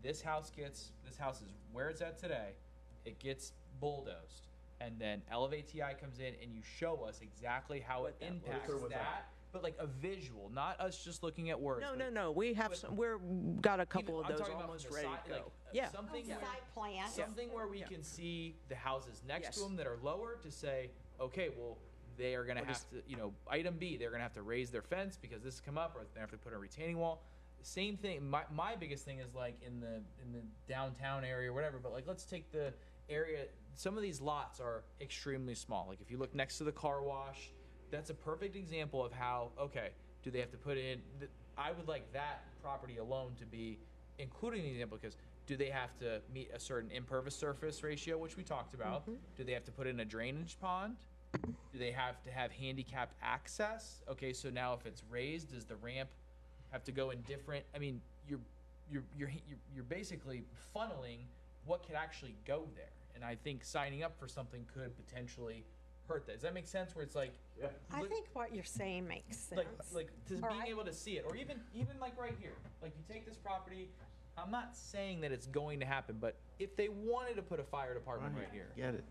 this house is where it's at today. It gets bulldozed, and then Elevate TI comes in and you show us exactly how it impacts that. But like a visual, not us just looking at words. No. We have some. Got a couple of I'm those talking about almost from the ready side, to go. like, Yeah. something where, Site plan. something where we can see the houses next Yes. to them that are lower to say, okay, well, they are going to have to, item B, they're going to have to raise their fence because this has come up, or they have to put a retaining wall. Same thing. My biggest thing is like in the downtown area or whatever. But like, let's take the area. Some of these lots are extremely small. Like if you look next to the car wash, that's a perfect example of how, okay, do they have to put in? I would like that property alone to be including the example, because Do they have to meet a certain impervious surface ratio, which we talked about? Do they have to put in a drainage pond? Do they have to have handicapped access? Okay, so now if it's raised, does the ramp have to go in different? I mean, you're basically funneling what could actually go there, and I think signing up for something could potentially hurt that. Does that make sense? Where it's like, I think what you're saying makes sense. like to All being right. able to see it, or even like right here, like you take this property. I'm not saying that it's going to happen, but if they wanted to put a fire department right here, Get it.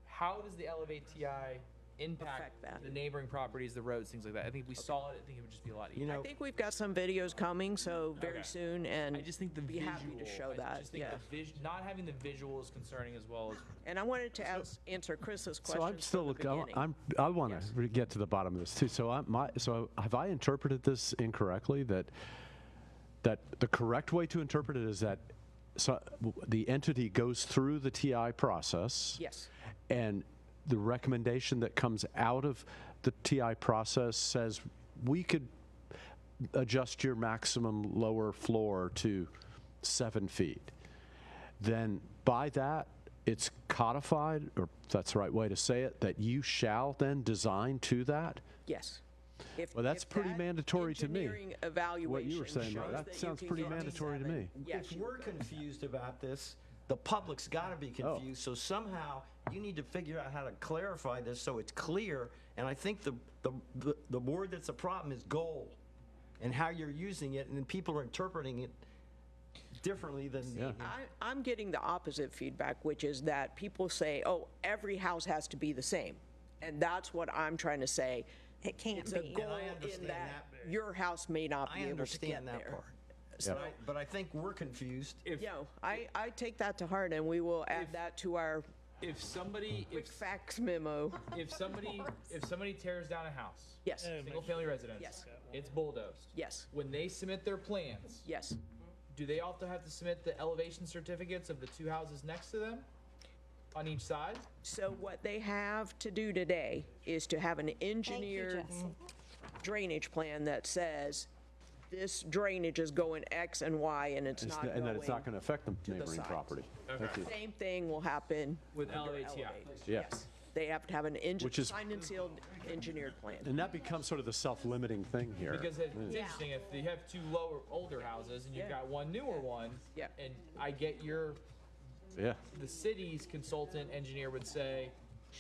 how does the Elevate TI impact Affect that. the neighboring properties, the roads, things like that? I think if we saw it, I think it would just be a lot easier. You know, I think we've got some videos coming, so very Okay. soon, and I just think the be visual, happy to show I that. just think Yeah. not having the visual is concerning as well as. And I wanted to answer Chris's question. So I'm still looking. I want Yes. to get to the bottom of this too. So have I interpreted this incorrectly? That the correct way to interpret it is that the entity goes through the TI process. Yes. And the recommendation that comes out of the TI process says we could adjust your maximum lower floor to 7 feet. Then by that, it's codified, or if that's the right way to say it, that you shall then design to that. Yes. Well, that's if pretty that mandatory to me. engineering evaluation What you were saying, shows that you sounds can pretty get mandatory to me. Yes, if you we're confused about this, the public's got to be confused. So somehow you need to figure out how to clarify this so it's clear. And I think the word that's a problem is goal, and how you're using it, and then people are interpreting it differently than. I'm getting the opposite feedback, which is that people say, oh, every house has to be the same. And that's what I'm trying to say. It can't It's a be. goal I understand in that that. your house may not I be able to get understand that there. part. So, but I think we're confused. I take that to heart, and we will add that to our If somebody, quick facts memo. if somebody tears down a house, Yes, single family residence, Yes. it's bulldozed. yes, When they submit their plans, yes. do they also have to submit the elevation certificates of the two houses next to them on each side? So what they have to do today is to have an engineered Jesse. drainage plan that says this drainage is going X and Y, and it's not And that it's not going going. to affect the the neighboring sides. property. Thank you. Same thing will happen With under Elevate TI. Yes. They have to have an Which is- signed and sealed engineered plan. And that becomes sort of the self-limiting thing here. Because it's interesting, if you have two older houses and you've got one newer one, Yeah. and I get Yeah. the city's consultant engineer would say,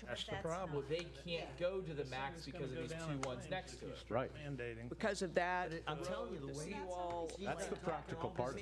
That's the problem. well, they can't go to the max because of these two ones next to it. Right. Mandating. Because of that, I'm telling you, the way seawall, That's the practical part.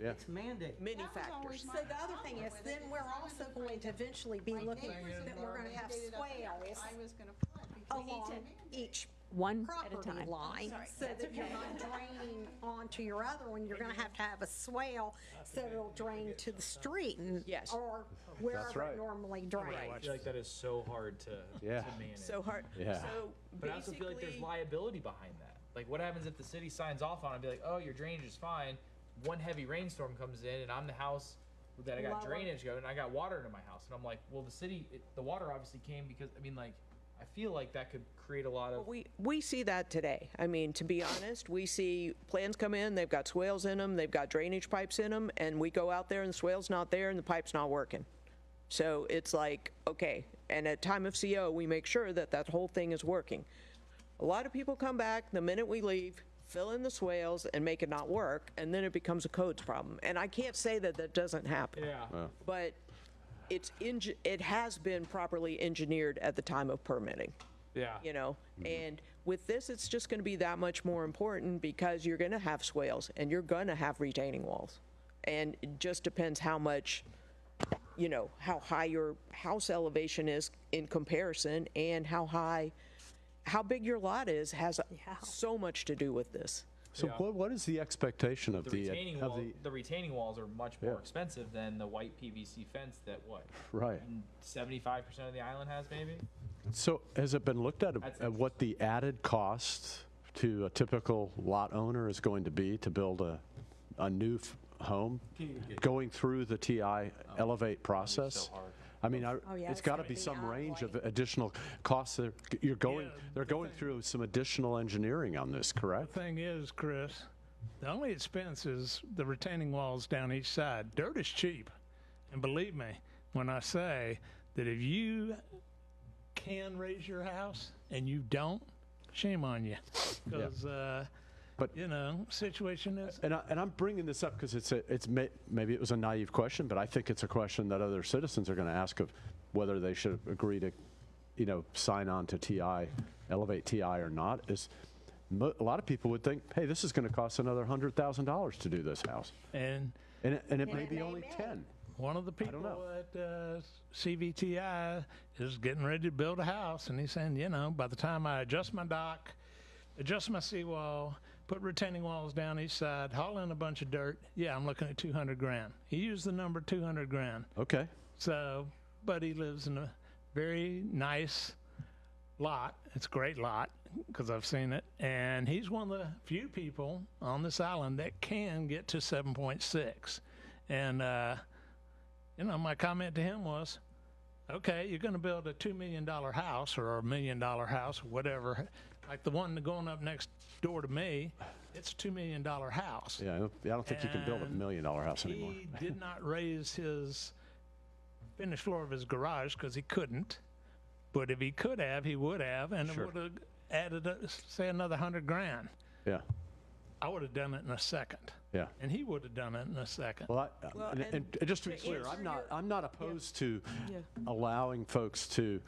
Yeah. It's mandate. many factors. So the other thing is, then we're also going to eventually be looking that we're going to have swales I was going to put, because along each One at a property time. line, so that you're not draining onto your other one. You're going to have a swale, so it'll drain to the street and Yes. or wherever right. it normally drains. I feel like that is so hard to Yeah. manage. So hard. Yeah. So But I also feel like there's basically- liability behind that. Like, what happens if the city signs off on it and be like, oh, your drainage is fine. One heavy rainstorm comes in and I'm the house that I got Lower. drainage going and I got water into my house. And I'm like, well, the water obviously came because, I mean, like, I feel like that could create a lot of. We see that today. I mean, to be honest, we see plans come in, they've got swales in them, they've got drainage pipes in them, and we go out there and the swale's not there and the pipe's not working. So it's like, okay, and at time of CO, we make sure that that whole thing is working. A lot of people come back the minute we leave, fill in the swales and make it not work, and then it becomes a codes problem. And I can't say that that doesn't happen. Yeah. But it has been properly engineered at the time of permitting. Yeah. You know, and with this, it's just going to be that much more important because you're going to have swales and you're going to have retaining walls. And it just depends how much, you know, how high your house elevation is in comparison and how big your lot is has so much to do with this. So Yeah. what is the expectation of The the retaining walls are much more Yeah. expensive than the white PVC fence that what? right? 75% of the island has maybe? So has it been looked at That's what the added cost to a typical lot owner is going to be to build a new home going through the TI Elevate process? I mean, yeah, it's it's got to gonna be be some range of outlay. additional costs. They're going through some additional engineering on this, correct? The thing is, Chris, The only expense is the retaining walls down each side. Dirt is cheap. And believe me, when I say that if you can raise your house and you don't, shame on you. Because, But- you know, situation is. And I'm bringing this up because maybe it was a naive question, but I think it's a question that other citizens are going to ask of whether they should agree to, you know, sign on to TI, elevate TI or not. A lot of people would think, hey, this is going to cost another $100,000 to do this house, And and it may be only 10. one of the people know. at CVTI is getting ready to build a house, and he's saying, you know, by the time I adjust my dock, adjust my seawall, put retaining walls down each side, haul in a bunch of dirt, yeah, I'm looking at 200 grand. He used the number 200 grand. Okay. So, but he lives in a very nice lot. It's a great lot because I've seen it. And he's one of the few people on this island that can get to 7.6. And, you know, my comment to him was, okay, you're going to build a $2 million house or a $1 million house, whatever. Like the one going up next door to me, it's a $2 million house. Yeah, I don't think you can build a $1 million house anymore. He did not raise his finished floor of his garage because he couldn't. But if he could have, he would have, and Sure. it would have added, say, another 100 grand. Yeah, I would have done it in a second, yeah. and he would have done it in a second. Well, Well, and just to be to clear, answer I'm not opposed to Yeah. allowing folks to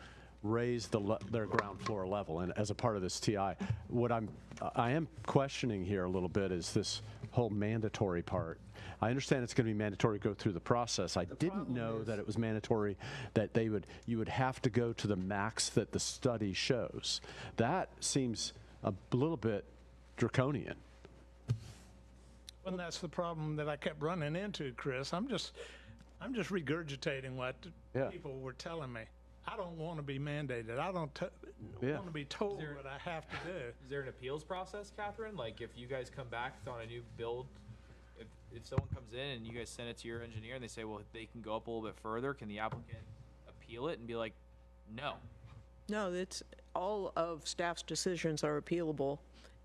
raise their ground floor level, and as a part of this TI, what I am questioning here a little bit is this whole mandatory part. I understand it's going to be mandatory to go through the process. I didn't know that it was mandatory that you would have to go to the max that the study shows. That seems a little bit draconian. And that's the problem that I kept running into, Chris. I'm just regurgitating what Yeah. people were telling me. I don't want to be mandated. I don't Yeah. want to be told Is there- what I have to do. Is there an appeals process, Catherine? Like if you guys come back on a new build, if someone comes in and you guys send it to your engineer and they say, well, they can go up a little bit further, can the applicant appeal it and be like, no? No, it's, all of staff's decisions are appealable,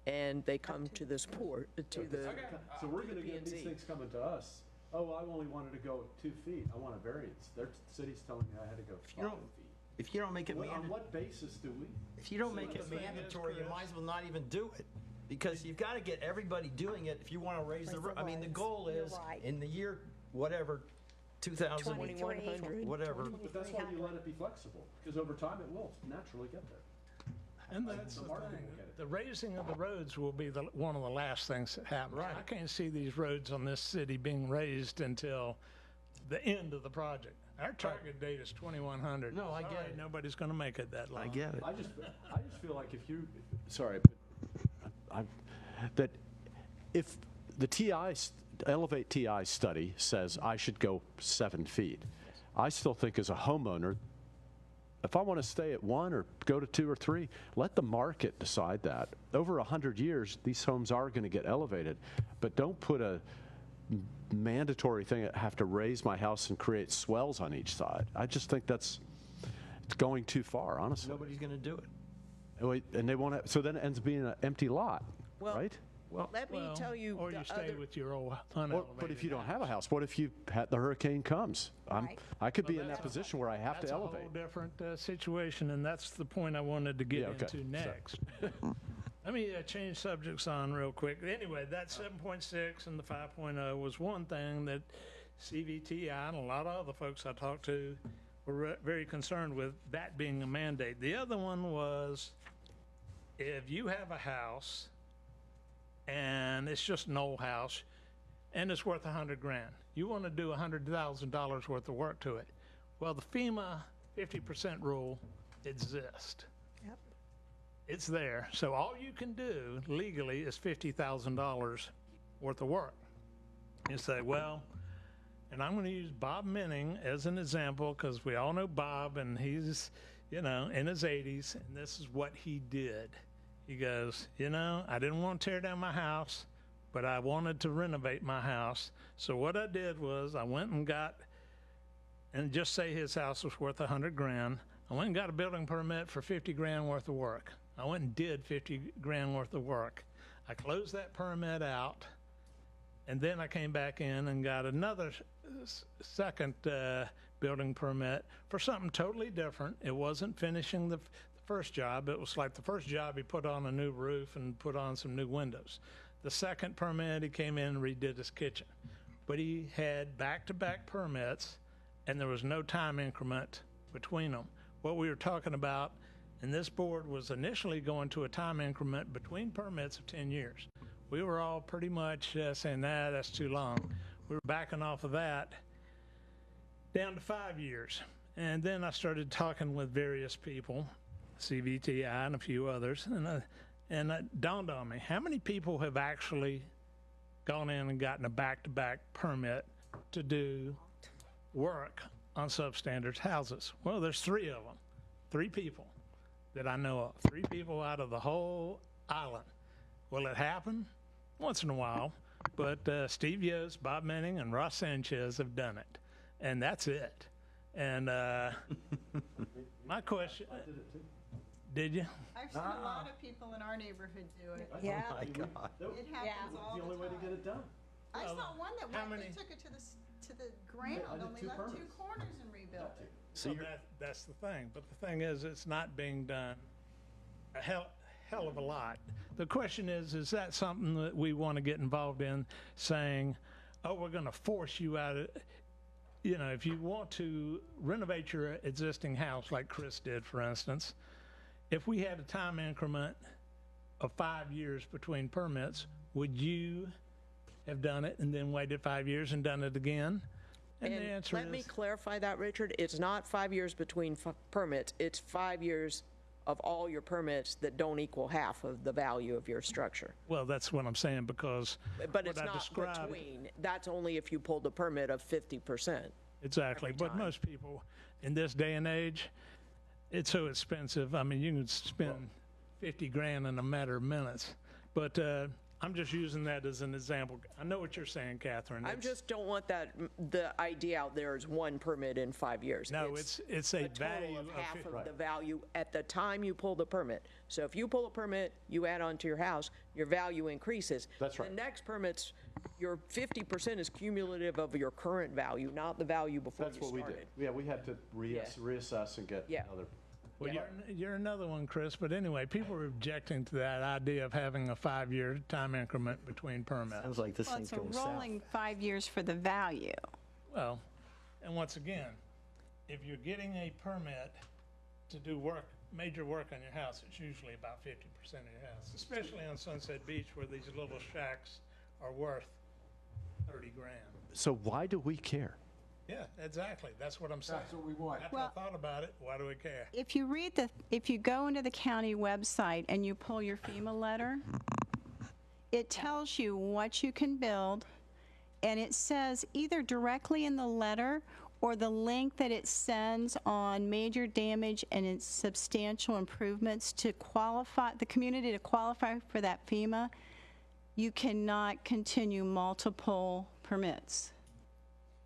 and they come to this board, to the. So we're going to get these things coming to us. Oh, I only wanted to go 2 feet. I want a variance. Their city's telling me I had to go 5 feet. If you don't make it On mandatory, what basis do we? if you don't make it the thing is, mandatory, you Chris. might as well not even do it. Because you've got to get everybody doing it if you want to raise the, I mean, the goal You're is right. in the year, whatever, 2000, 2100. whatever. But that's why you let it be flexible, because over time it will naturally get there. And that's the market thing. will get it. The raising of the roads will be one of the last things that happens. I can't see these roads on this city being raised until the end of the project. Our target date is 2100. No, I get Sorry, it. Nobody's going to make it that long. I get it. I just feel like if you, sorry, but that if the Elevate TI study says I should go 7 feet, I still think as a homeowner, if I want to stay at 1 or go to 2 or 3, let the market decide that. Over 100 years, these homes are going to get elevated, but don't put a mandatory thing that have to raise my house and create swells on each side. I just think it's going too far, honestly. Nobody's going to do it. And they won't have, so then it ends up being an empty lot, Well, right? Let me Well, tell you. or you the stay other- with your old But unelevated if you don't house. have a house, what if the hurricane comes? Right. I could be in that's that position where I have That's to a elevate. whole different situation, and that's the point I wanted to get Yeah, okay. into Sorry. next. Let me change subjects on real quick. Anyway, that 7.6 and the 5.0 was one thing that CVTI and a lot of other folks I talked to were very concerned with, that being a mandate. The other one was if you have a house and it's just an old house and it's worth 100 grand, you want to do $100,000 worth of work to it. Well, the FEMA 50% rule exists. Yep. It's there. So all you can do legally is $50,000 worth of work. You say, well, and I'm going to use Bob Minning as an example because we all know Bob and he's, you know, in his 80s, and this is what he did. He goes, you know, I didn't want to tear down my house, but I wanted to renovate my house. So what I did was I went and got, and just say his house was worth 100 grand. I went and got a building permit for 50 grand worth of work. I went and did 50 grand worth of work. I closed that permit out, And then I came back in and got another second building permit for something totally different. It wasn't finishing the first job. It was like the first job, he put on a new roof and put on some new windows. The second permit, he came in and redid his kitchen. But he had back-to-back permits, and there was no time increment between them. What we were talking about, and this board was initially going to a time increment between permits of 10 years. We were all pretty much saying, nah, that's too long. We were backing off of that down to 5 years. And then I started talking with various people, CVTI and a few others, and it dawned on me, how many people have actually gone in and gotten a back-to-back permit to do work on substandard houses? Well, there's 3 of them, 3 people that I know of, 3 people out of the whole island. Will it happen? Once in a while, but Steve Yost, Bob Menning, and Ross Sanchez have done it, and that's it. And my question, did you? I've seen a lot of people in our neighborhood do it. Yeah. Oh, my God. It happens all the time. get it done. I saw one that how went, they many- took it to the ground, only left 2 corners and rebuilt it. So that's the thing. But the thing is, it's not being done a hell of a lot. The question is that something that we want to get involved in, saying, oh, we're going to force you out of, you know, if you want to renovate your existing house like Chris did, for instance, if we had a time increment of 5 years between permits, would you have done it and then waited 5 years and done it again? And the answer let me is, clarify that, Richard. It's not 5 years between permits. It's 5 years of all your permits that don't equal half of the value of your structure. well, that's what I'm saying, because But what it's I not described- between. That's only if you pulled a permit of 50%. Exactly. But time. most people in this day and age, it's so expensive. I mean, you can spend 50 grand in a matter of minutes. But I'm just using that as an example. I know what you're saying, Catherine. I just don't want the idea out there is 1 permit in 5 years. No, it's a value total of half of of the value at the time you pull the permit. So if you pull a permit, you add on to your house, your value increases. That's right. The next permits, your 50% is cumulative of your current value, not the value before you That's what we started. did. Yeah, we had to reassess and get Yeah. another. Well, you're another one, Chris. But anyway, people are objecting to that idea of having a 5-year time increment between permits. Sounds like this Well, thing's it's a going south. rolling 5 years for the value. Well, and once again, if you're getting a permit to do work, major work on your house, it's usually about 50% of your house, especially on Sunset Beach where these little shacks are worth 30 grand. So why do we care? Yeah, exactly. That's what I'm saying. That's what we want. After Well- I thought about it, why do we care? If you go into the county website and you pull your FEMA letter, it tells you what you can build, and it says either directly in the letter or the link that it sends on major damage and its substantial improvements to qualify, the community to qualify for that FEMA, you cannot continue multiple permits.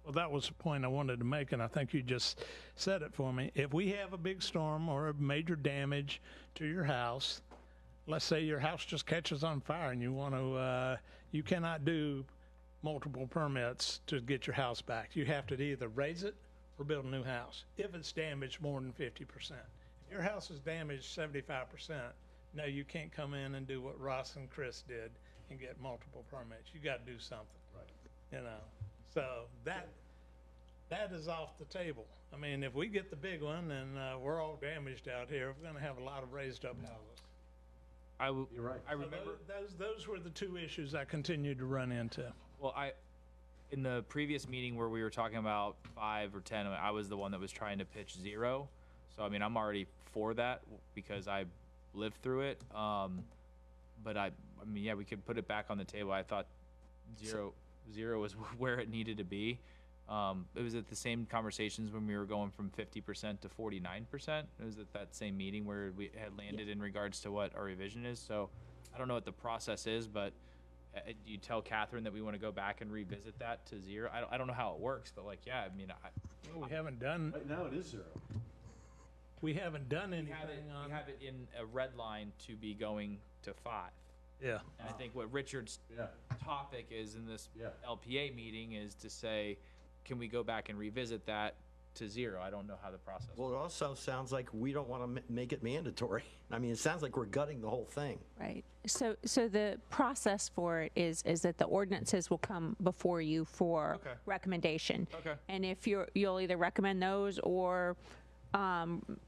Well, that was the point I wanted to make, and I think you just said it for me. If we have a big storm or a major damage to your house, let's say your house just catches on fire and you cannot do multiple permits to get your house back. You have to either raise it or build a new house if it's damaged more than 50%. If your house is damaged 75%, no, you can't come in and do what Ross and Chris did and get multiple permits. You got to do something. Right. You know. So that is off the table. I mean, if we get the big one and we're all damaged out here, we're going to have a lot of raised up houses. You're right. I remember. Those were the 2 issues I continued to run into. Well, in the previous meeting where we were talking about 5 or 10, I was the one that was trying to pitch 0. So I mean, I'm already for that because I lived through it. But I mean, yeah, we could put it back on the table. I thought zero was where it needed to be. It was at the same conversations when we were going from 50% to 49%. It was at that same meeting where we had landed in regards to what our revision is. So I don't know what the process is, but you tell Catherine that we want to go back and revisit that to 0. I don't know how it works, but like, yeah, I mean, Well, we haven't done. Right now it is 0. We haven't done we anything have it, on. we have it in a red line to be going to 5. Yeah. And I think what Richard's topic is in this LPA meeting is to say, can we go back and revisit that to 0? I don't know how the process. Well, it also sounds like we don't want to make it mandatory. I mean, it sounds like we're gutting the whole thing. Right. So the process for it is that the ordinances will come before you for Okay. recommendation. Okay. And if you'll either recommend those or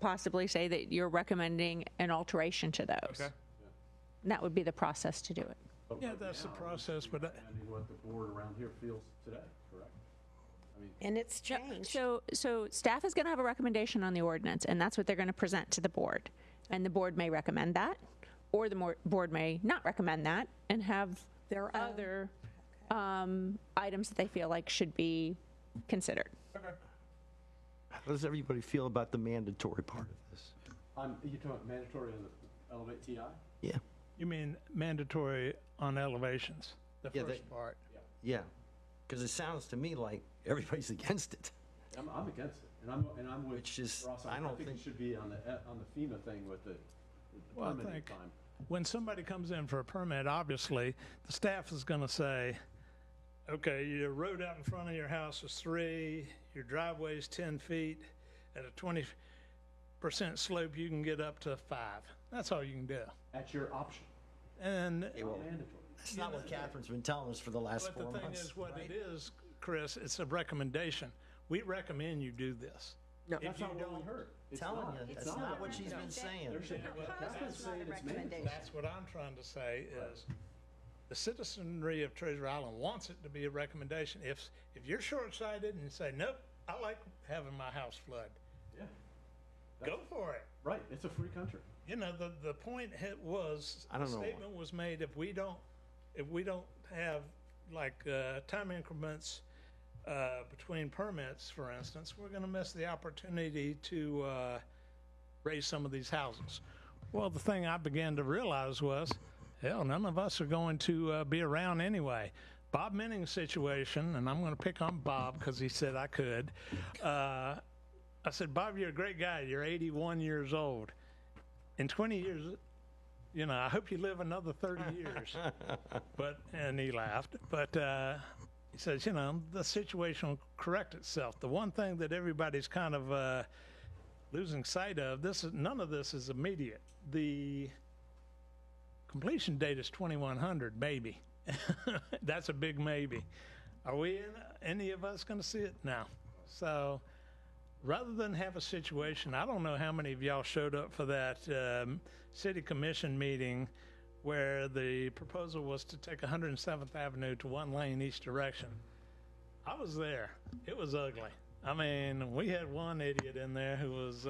possibly say that you're recommending an alteration to those. Okay. And that would be the process to do it. Yeah, that's the process, but Depending what the board around here feels today, correct? And it's changed. So staff is going to have a recommendation on the ordinance, and that's what they're going to present to the board. And the board may recommend that, or the board may not recommend that and have Their own. other items that they feel like should be considered. How does everybody feel about the mandatory part of this? You talking about mandatory on the Elevate TI? Yeah, you mean mandatory on elevations, the Yeah, first part. yeah. Because it sounds to me like everybody's against it. I'm against it, and I'm with Which is- Ross. I don't think think- it should be on the FEMA thing with the Well, I permitting think time. when somebody comes in for a permit, obviously, the staff is going to say, okay, your road out in front of your house is 3, your driveway is 10 feet, at a 20% slope, you can get up to 5. That's all you can do. At your option, And well, mandatory. That's not what Catherine's been telling us for the last but 4 the months. thing is, what right? it is, Chris, it's a recommendation. We recommend you do this. No. If That's you not what we don't, heard. It's Telling not. you, It's that's not what she's been saying. Catherine's saying it's mandatory. that's what I'm trying to say is the citizenry of Treasure Island wants it to be a recommendation. If you're short-sighted and say, nope, I like having my house flood, Yeah, go for it. right, it's a free country. You know, the point was, I the don't know. statement was made, if we don't have like time increments between permits, for instance, we're going to miss the opportunity to raise some of these houses. Well, the thing I began to realize was, hell, none of us are going to be around anyway. Bob Menning's situation, and I'm going to pick on Bob because he said I could. I said, Bob, you're a great guy. You're 81 years old. In 20 years, you know, I hope you live another 30 years. And he laughed. But he says, you know, the situation will correct itself. The one thing that everybody's kind of losing sight of, none of this is immediate. The completion date is 2100, maybe. That's a big maybe. Are any of us going to see it? No. So rather than have a situation, I don't know how many of y'all showed up for that city commission meeting where the proposal was to take 107th Avenue to 1 lane each direction. I was there. It was ugly. I mean, we had one idiot in there who was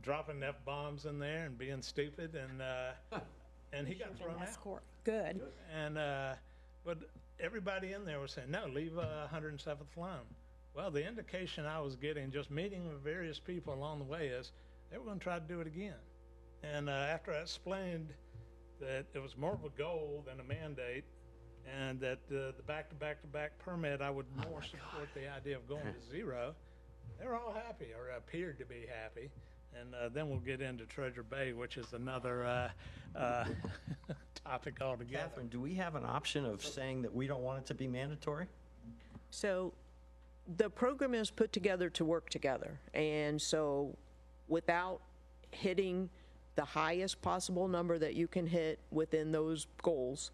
dropping F-bombs in there and being stupid, and he got thrown out. Escort. Good. And but everybody in there was saying, no, leave 107th alone. Well, the indication I was getting just meeting with various people along the way is they were going to try to do it again. And after I explained that it was more of a goal than a mandate, and that the back-to-back-to-back permit, I would more support the idea of going to 0, they were all happy, or appeared to be happy. And then we'll get into Treasure Bay, which is another topic altogether. Catherine, do we have an option of saying that we don't want it to be mandatory? So the program is put together to work together. And so without hitting the highest possible number that you can hit within those goals,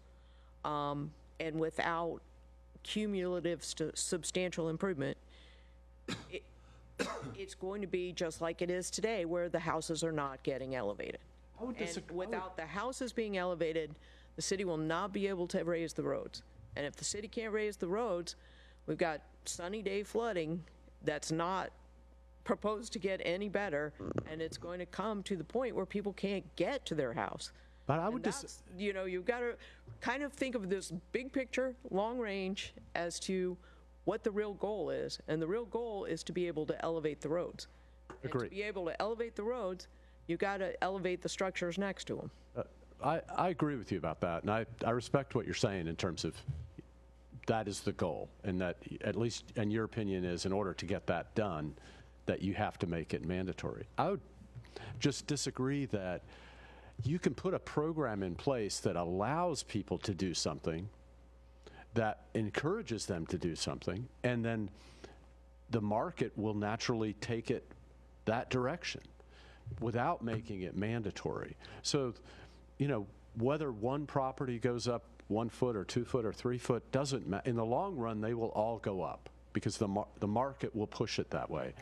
and without cumulative substantial improvement, it's going to be just like it is today, where the houses are not getting elevated. And without the houses being elevated, the city will not be able to raise the roads. And if the city can't raise the roads, we've got sunny day flooding that's not proposed to get any better, and it's going to come to the point where people can't get to their house. But I would And that's, you know, you've got to kind of think of this big picture, long range, as to what the real goal is. And the real goal is to be able to elevate the roads. And Agreed. to be able to elevate the roads, you've got to elevate the structures next to them. I agree with you about that, and I respect what you're saying in terms of that is the goal, and that, at least in your opinion, is in order to get that done, that you have to make it mandatory. I would just disagree that you can put a program in place that allows people to do something, that encourages them to do something, and then the market will naturally take it that direction without making it mandatory. So, you know, whether one property goes up 1 foot or 2 foot or 3 foot doesn't matter. In the long run, they will all go up because the market will push it that way.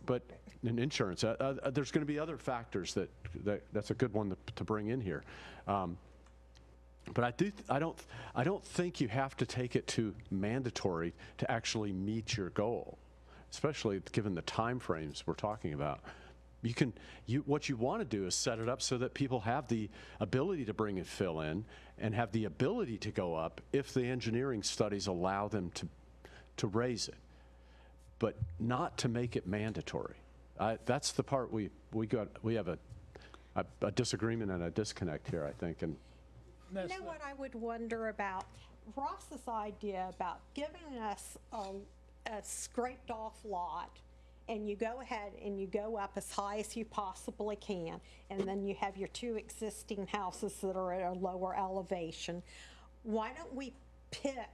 But in insurance, there's going to be other factors that's a good one to bring in here. But I don't think you have to take it to mandatory to actually meet your goal, especially given the time frames we're talking about. What you want to do is set it up so that people have the ability to bring a fill in and have the ability to go up if the engineering studies allow them to raise it, but not to make it mandatory. That's the part we have a disagreement and a disconnect here, I think. And you know what I would wonder about? Ross's idea about giving us a scraped off lot, and you go ahead and you go up as high as you possibly can, and then you have your 2 existing houses that are at a lower elevation. Why don't we pick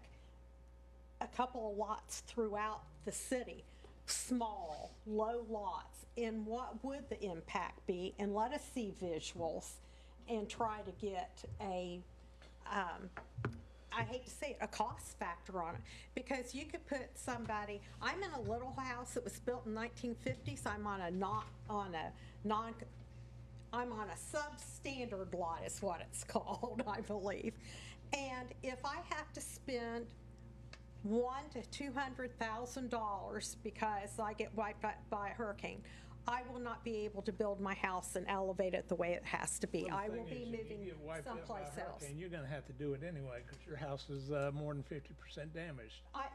a couple of lots throughout the city, small, low lots, and what would the impact be, and let us see visuals and try to get a, I hate to say it, a cost factor on it. Because you could put somebody, I'm in a little house that was built in 1950s. I'm on a substandard lot is what it's called, I believe. And if I have to spend $100,000 to $200,000 because I get wiped out by a hurricane, I will not be able to build my house and elevate it the way it has to be. I will be moving someplace else. And you're going to have to do it anyway because your house is more than 50% damaged. I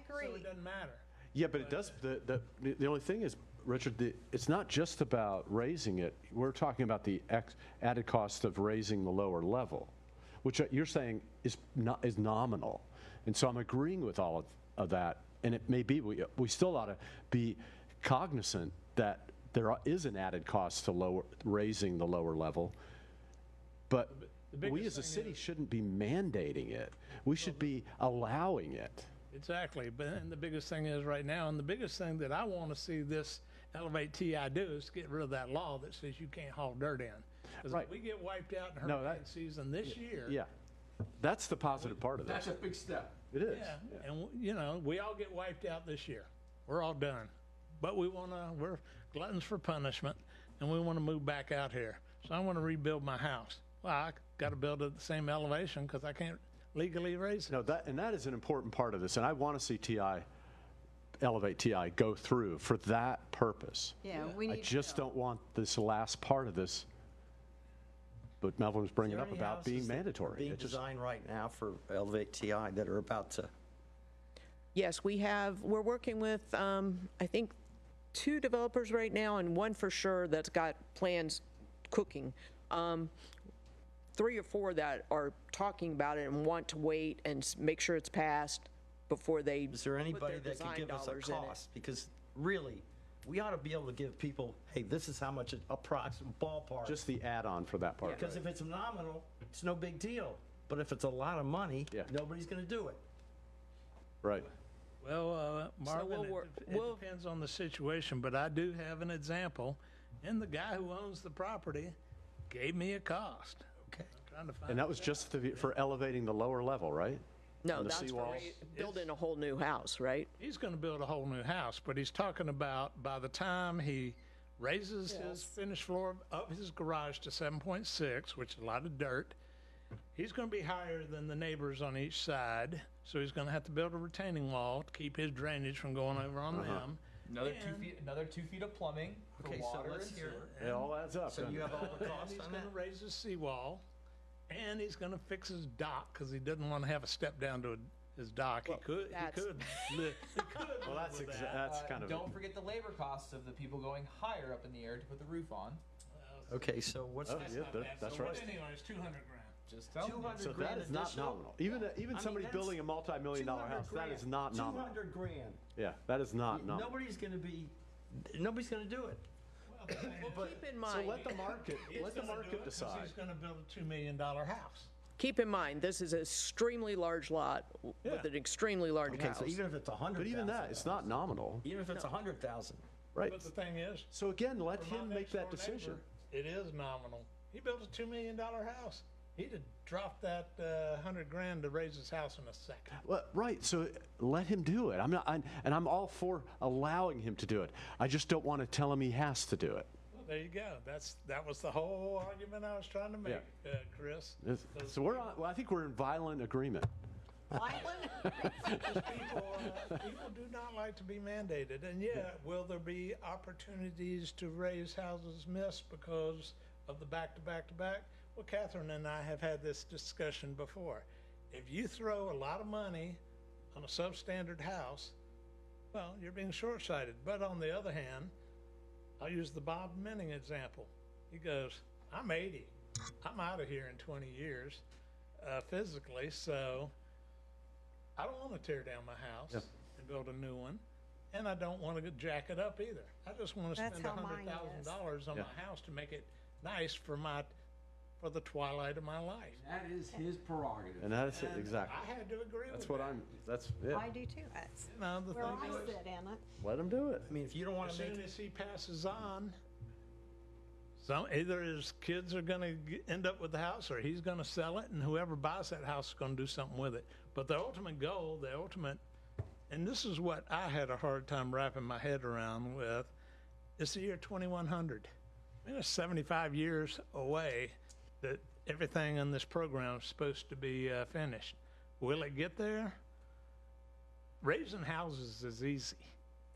agree. So it doesn't matter. yeah, but it does. The only thing is, Richard, it's not just about raising it. We're talking about the added cost of raising the lower level, which you're saying is nominal. And so I'm agreeing with all of that. And it may be we still ought to be cognizant that there is an added cost to raising the lower level, but we as a city shouldn't be mandating it. We should be allowing it. Exactly. And the biggest thing is right now, and the biggest thing that I want to see this Elevate TI do is get rid of that law that says you can't haul dirt in. Because if we get wiped out in hurricane season this year. Yeah, that's the positive part of this. That's a big step. It is. Yeah. And, you know, we all get wiped out this year. We're all done. But we're gluttons for punishment, and we want to move back out here. So I want to rebuild my house. Well, I got to build it at the same elevation because I can't legally raise it. No, that is an important part of this, and I want to see Elevate TI go through for that purpose. Yeah, I just don't want this last part of this, but Melvin was bringing up about being mandatory. Being designed right now for Elevate TI that are about to. Yes, we're working with, I think, 2 developers right now, and 1 for sure that's got plans cooking. 3 or 4 that are talking about it and want to wait and make sure it's passed before they. Is there anybody put their that could give us a design dollars cost? Because really, we ought to be able to give people, hey, this is how much approximate ballpark. Just the add-on for that part. Because if it's nominal, it's no big deal. But if it's a lot of money, nobody's going to do it. Right. Well, Marvin, it depends on the situation, but I do have an example. And the guy who owns the property gave me a cost. Okay. I'm trying to find And that was just for elevating the lower level, right? No, the that's for seawalls? building a whole new house, right? He's going to build a whole new house, but he's talking about by the time he raises his finished floor of his garage to 7.6, which is a lot of dirt, he's going to be higher than the neighbors on each side. So he's going to have to build a retaining wall to keep his drainage from going over on them. Another 2 feet of plumbing for water so let's and hear sewer. It all adds up. So you have all the costs He's on going that? to raise his seawall, and he's going to fix his dock because he doesn't want to have a step down to his dock. He could. Well, that's kind of. Don't forget the labor costs of the people going higher up in the air to put the roof on. Okay, so what's that's so right. Anyways, $200,000. Just tell them. So that is not nominal. Even somebody building a multi-million-dollar house, that is not nominal. $200,000. Yeah, that is not nominal. Nobody's going to do it. Keep in So mind, let the market, decide. He's gonna build a $2 million house. keep in mind, this is an extremely large lot with an extremely large Okay, house. so even if it's 100,000. But even that, it's not nominal, Even if it's 100,000. right? But the thing is, So again, let for my him make next that door decision. neighbor, it is nominal. He built a $2 million house. He'd have dropped that 100 grand to raise his house in a second. Well, right, so let him do it. And I'm all for allowing him to do it. I just don't want to tell him he has to do it. Well, there you go. That was the whole argument I was trying to make, Chris. So well, I think we're in violent agreement. People do not like to be mandated, and will there be opportunities to raise houses missed because of the back-to-back-to-back? Well, Catherine and I have had this discussion before. If you throw a lot of money on a substandard house, well, you're being short-sighted. But on the other hand, I'll use the Bob Menning example. He goes, I'm 80. I'm out of here in 20 years physically, so I don't want to tear down my house and build a new one, and I don't want to jack it up either. I just want to That's spend how mine is. $100,000 on my house to make it nice for the twilight of my life. That is his prerogative. And that's it, exactly. I had to agree That's with what that. that's it. I do too. That's The where I thing is, sit in it. Let him do it. I mean, if you don't want as to make soon as he passes on, either his kids are going to end up with the house, or he's going to sell it, and whoever buys that house is going to do something with it. But the ultimate goal, and this is what I had a hard time wrapping my head around with, is the year 2100. I mean, it's 75 years away that everything in this program is supposed to be finished. Will it get there? Raising houses is easy.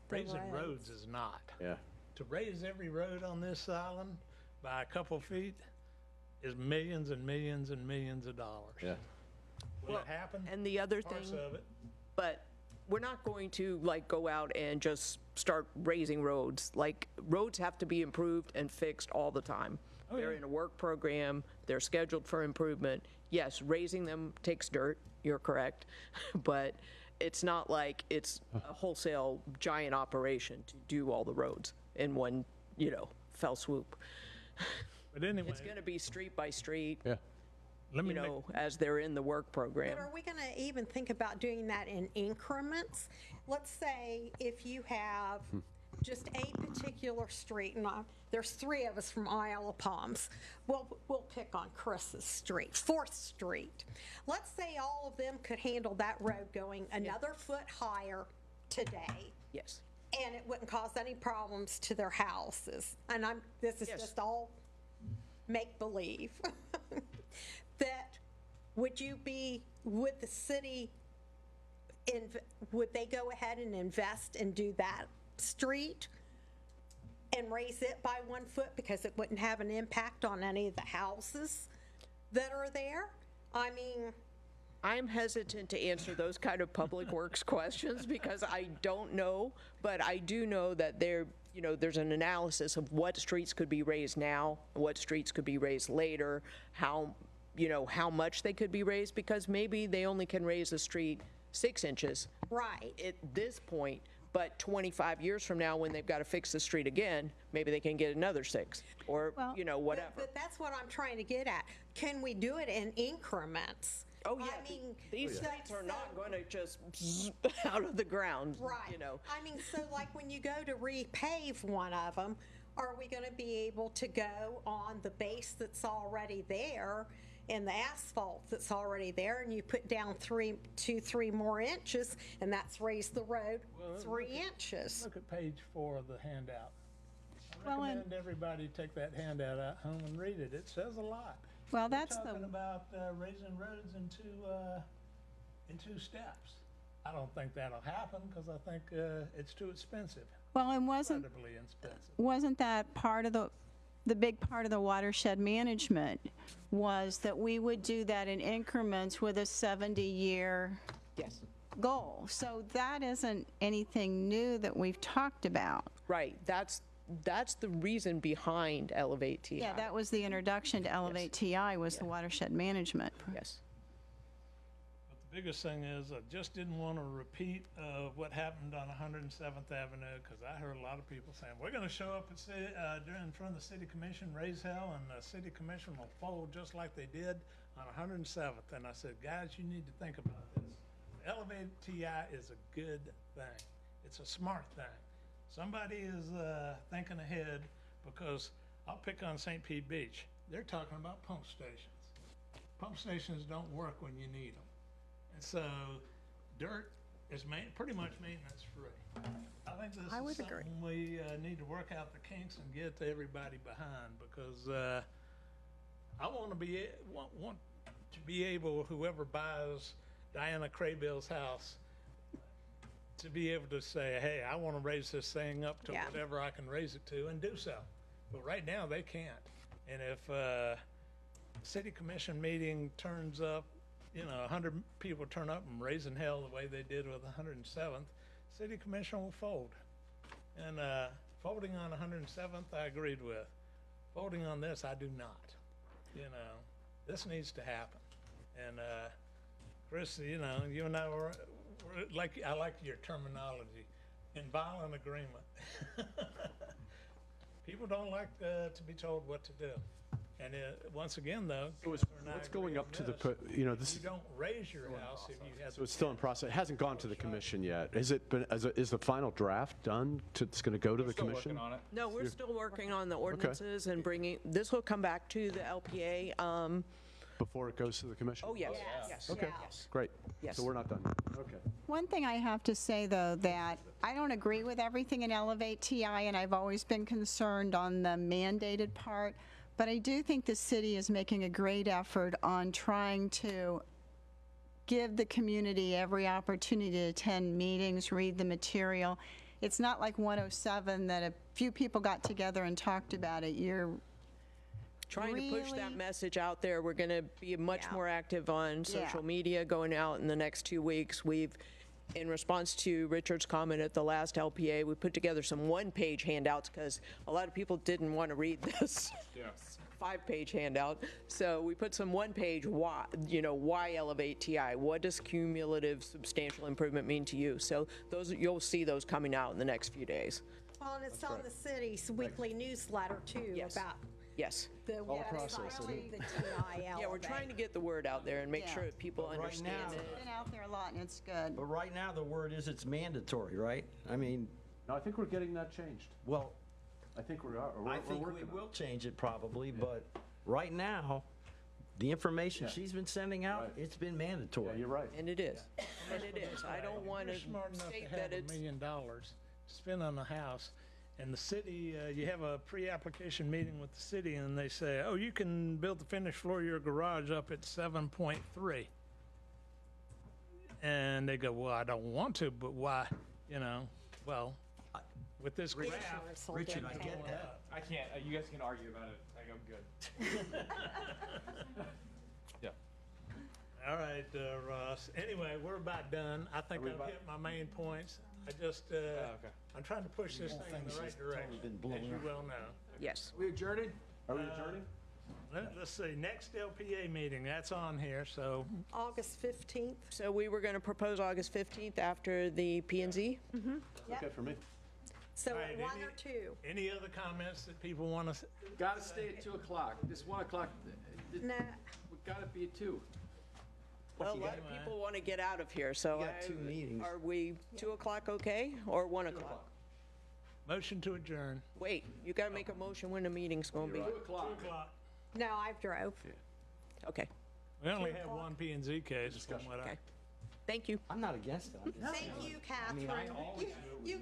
Raising roads is not. Yeah. To raise every road on this island by a couple feet is millions and millions and millions of dollars. Yeah. Will it happen? And the other Parts thing, of it. but we're not going to like go out and just start raising roads. Like roads have to be improved and fixed all the time. They're in a work program, they're scheduled for improvement. Yes, raising them takes dirt, you're correct, but it's not like it's a wholesale giant operation to do all the roads in one, fell swoop. But anyway, It's going to be street by street, Yeah. let me as they're in the work program. But are we going to even think about doing that in increments? Let's say if you have just a particular street, and there's 3 of us from Isle of Palms. We'll pick on Chris's street, 4th Street. Let's say all of them could handle that road going another foot higher today, Yes. and it wouldn't cause any problems to their houses. And this is Yes. just all make-believe. That would the city, would they go ahead and invest and do that street and raise it by 1 foot because it wouldn't have an impact on any of the houses that are there? I mean, I'm hesitant to answer those kind of public works questions because I don't know, but I do know that there's an analysis of what streets could be raised now, what streets could be raised later, how much they could be raised, because maybe they only can raise a street 6 inches right. at this point, but 25 years from now, when they've got to fix the street again, maybe they can get another 6, or, whatever. But that's what I'm trying to get at. Can we do it in increments? Oh, yeah. I mean, These streets are not going to just out of the ground, right. I mean, so like when you go to repave one of them, are we going to be able to go on the base that's already there and the asphalt that's already there, and you put down 2, 3 more inches, and that's raised the road 3 inches? look at page 4 of the handout. I Well, recommend everybody take that handout out home and read it. It says a lot. Well, that's We're talking the, about raising roads in 2 steps. I don't think that'll happen because I think it's too expensive. well, and wasn't Incredibly expensive. that part of the big part of the watershed management was that we would do that in increments with a 70-year Yes. goal. So that isn't anything new that we've talked about. Right. That's the reason behind Elevate TI. Yeah, that was the introduction to Elevate TI, was the watershed management. Yes. But the biggest thing is I just didn't want a repeat of what happened on 107th Avenue, because I heard a lot of people saying, we're gonna show up in front of the city commission, raise hell, and the city commission will fold just like they did on 107th. And I said, guys, you need to think about this. Elevated TI is a good thing. It's a smart thing. Somebody is thinking ahead, because I'll pick on St. Pete Beach. They're talking about pump stations. Pump stations don't work when you need them. And so dirt is pretty much maintenance free. I think this is something we need to work out the kinks and get everybody behind, because I want to be able, whoever buys Diana Craybill's house, to be able to say, hey, I want to raise this thing up to whatever I can raise it to, and do so. But right now they can't. And if city commission meeting turns up, 100 people turn up and raising hell the way they did with 107th, city commission will fold. And folding on 107th, I agreed with. Folding on this, I do not. This needs to happen. And Chris, you and I were I like your terminology, in violent agreement. People don't like to be told what to do. And once again, though, what's going up to this? You don't raise your house if you have. So it's still in process. It hasn't gone to the commission yet. Is the final draft done? It's going to go to the commission? Working on it. No, we're still working on the ordinances and this will come back to the LPA. Before it goes to the commission? Oh, yes. Yes. Okay, Yes. great. Yes. So we're not done. Okay. One thing I have to say, though, that I don't agree with everything in Elevate TI, and I've always been concerned on the mandated part, but I do think the city is making a great effort on trying to give the community every opportunity to attend meetings, read the material. It's not like 107 that a few people got together and talked about it. You're Trying to push that really- message out there. We're going to be much more active on social media going out in the next 2 weeks. In response to Richard's comment at the last LPA, we put together some one-page handouts because a lot of people didn't want to read this 5-page handout. So we put some one-page why Elevate TI? What does cumulative substantial improvement mean to you? So you'll see those coming out in the next few days. Well, and it's on the city's weekly newsletter too, about Yes. the process, website, the TI Yeah, we're trying to get the word out there and make sure that people But right understand now- it. It's been out there a lot, and it's good. But right now, the word is it's mandatory, right? I mean, No, I think we're getting that changed. well, I think we are. I think we will change it probably, but right now, the information she's been sending out, Right. it's been mandatory. Yeah, you're right. And it is. And it is. I don't want You're to smart enough state to that have $1 it's. million to spend on a house, and the city, you have a pre-application meeting with the city, and they say, oh, you can build the finished floor of your garage up at 7.3. And they go, well, I don't want to, but why? Well, with this graph, Richard, I get that. I can't. You guys can argue about it. I'm good. Yeah. all right, Ross. Anyway, we're about done. I think I've hit my main points. I just, Okay. I'm trying to push this thing in the right direction, been blown as you up. well know. Yes. We adjourning? Are we adjourning? Let's see, next LPA meeting, that's on here, so August 15th. So we were going to propose August 15th after the P&Z. Okay for me. So All at right, 1 any- or 2? any other comments that people want to? Gotta stay at 2 o'clock. This 1 o'clock, Nah. we gotta be at 2. Well, a lot of people want to get out of here, so You got 2 meetings. are we 2 o'clock okay, or 1 o'clock? Motion to adjourn. Wait, you got to make a motion when the meeting's going to be. 2 o'clock. No, I drove. Okay, We only have one P and Z case from what I. okay. Thank you. I'm not against it. I'm just Thank saying. you, I mean, I Catherine. always You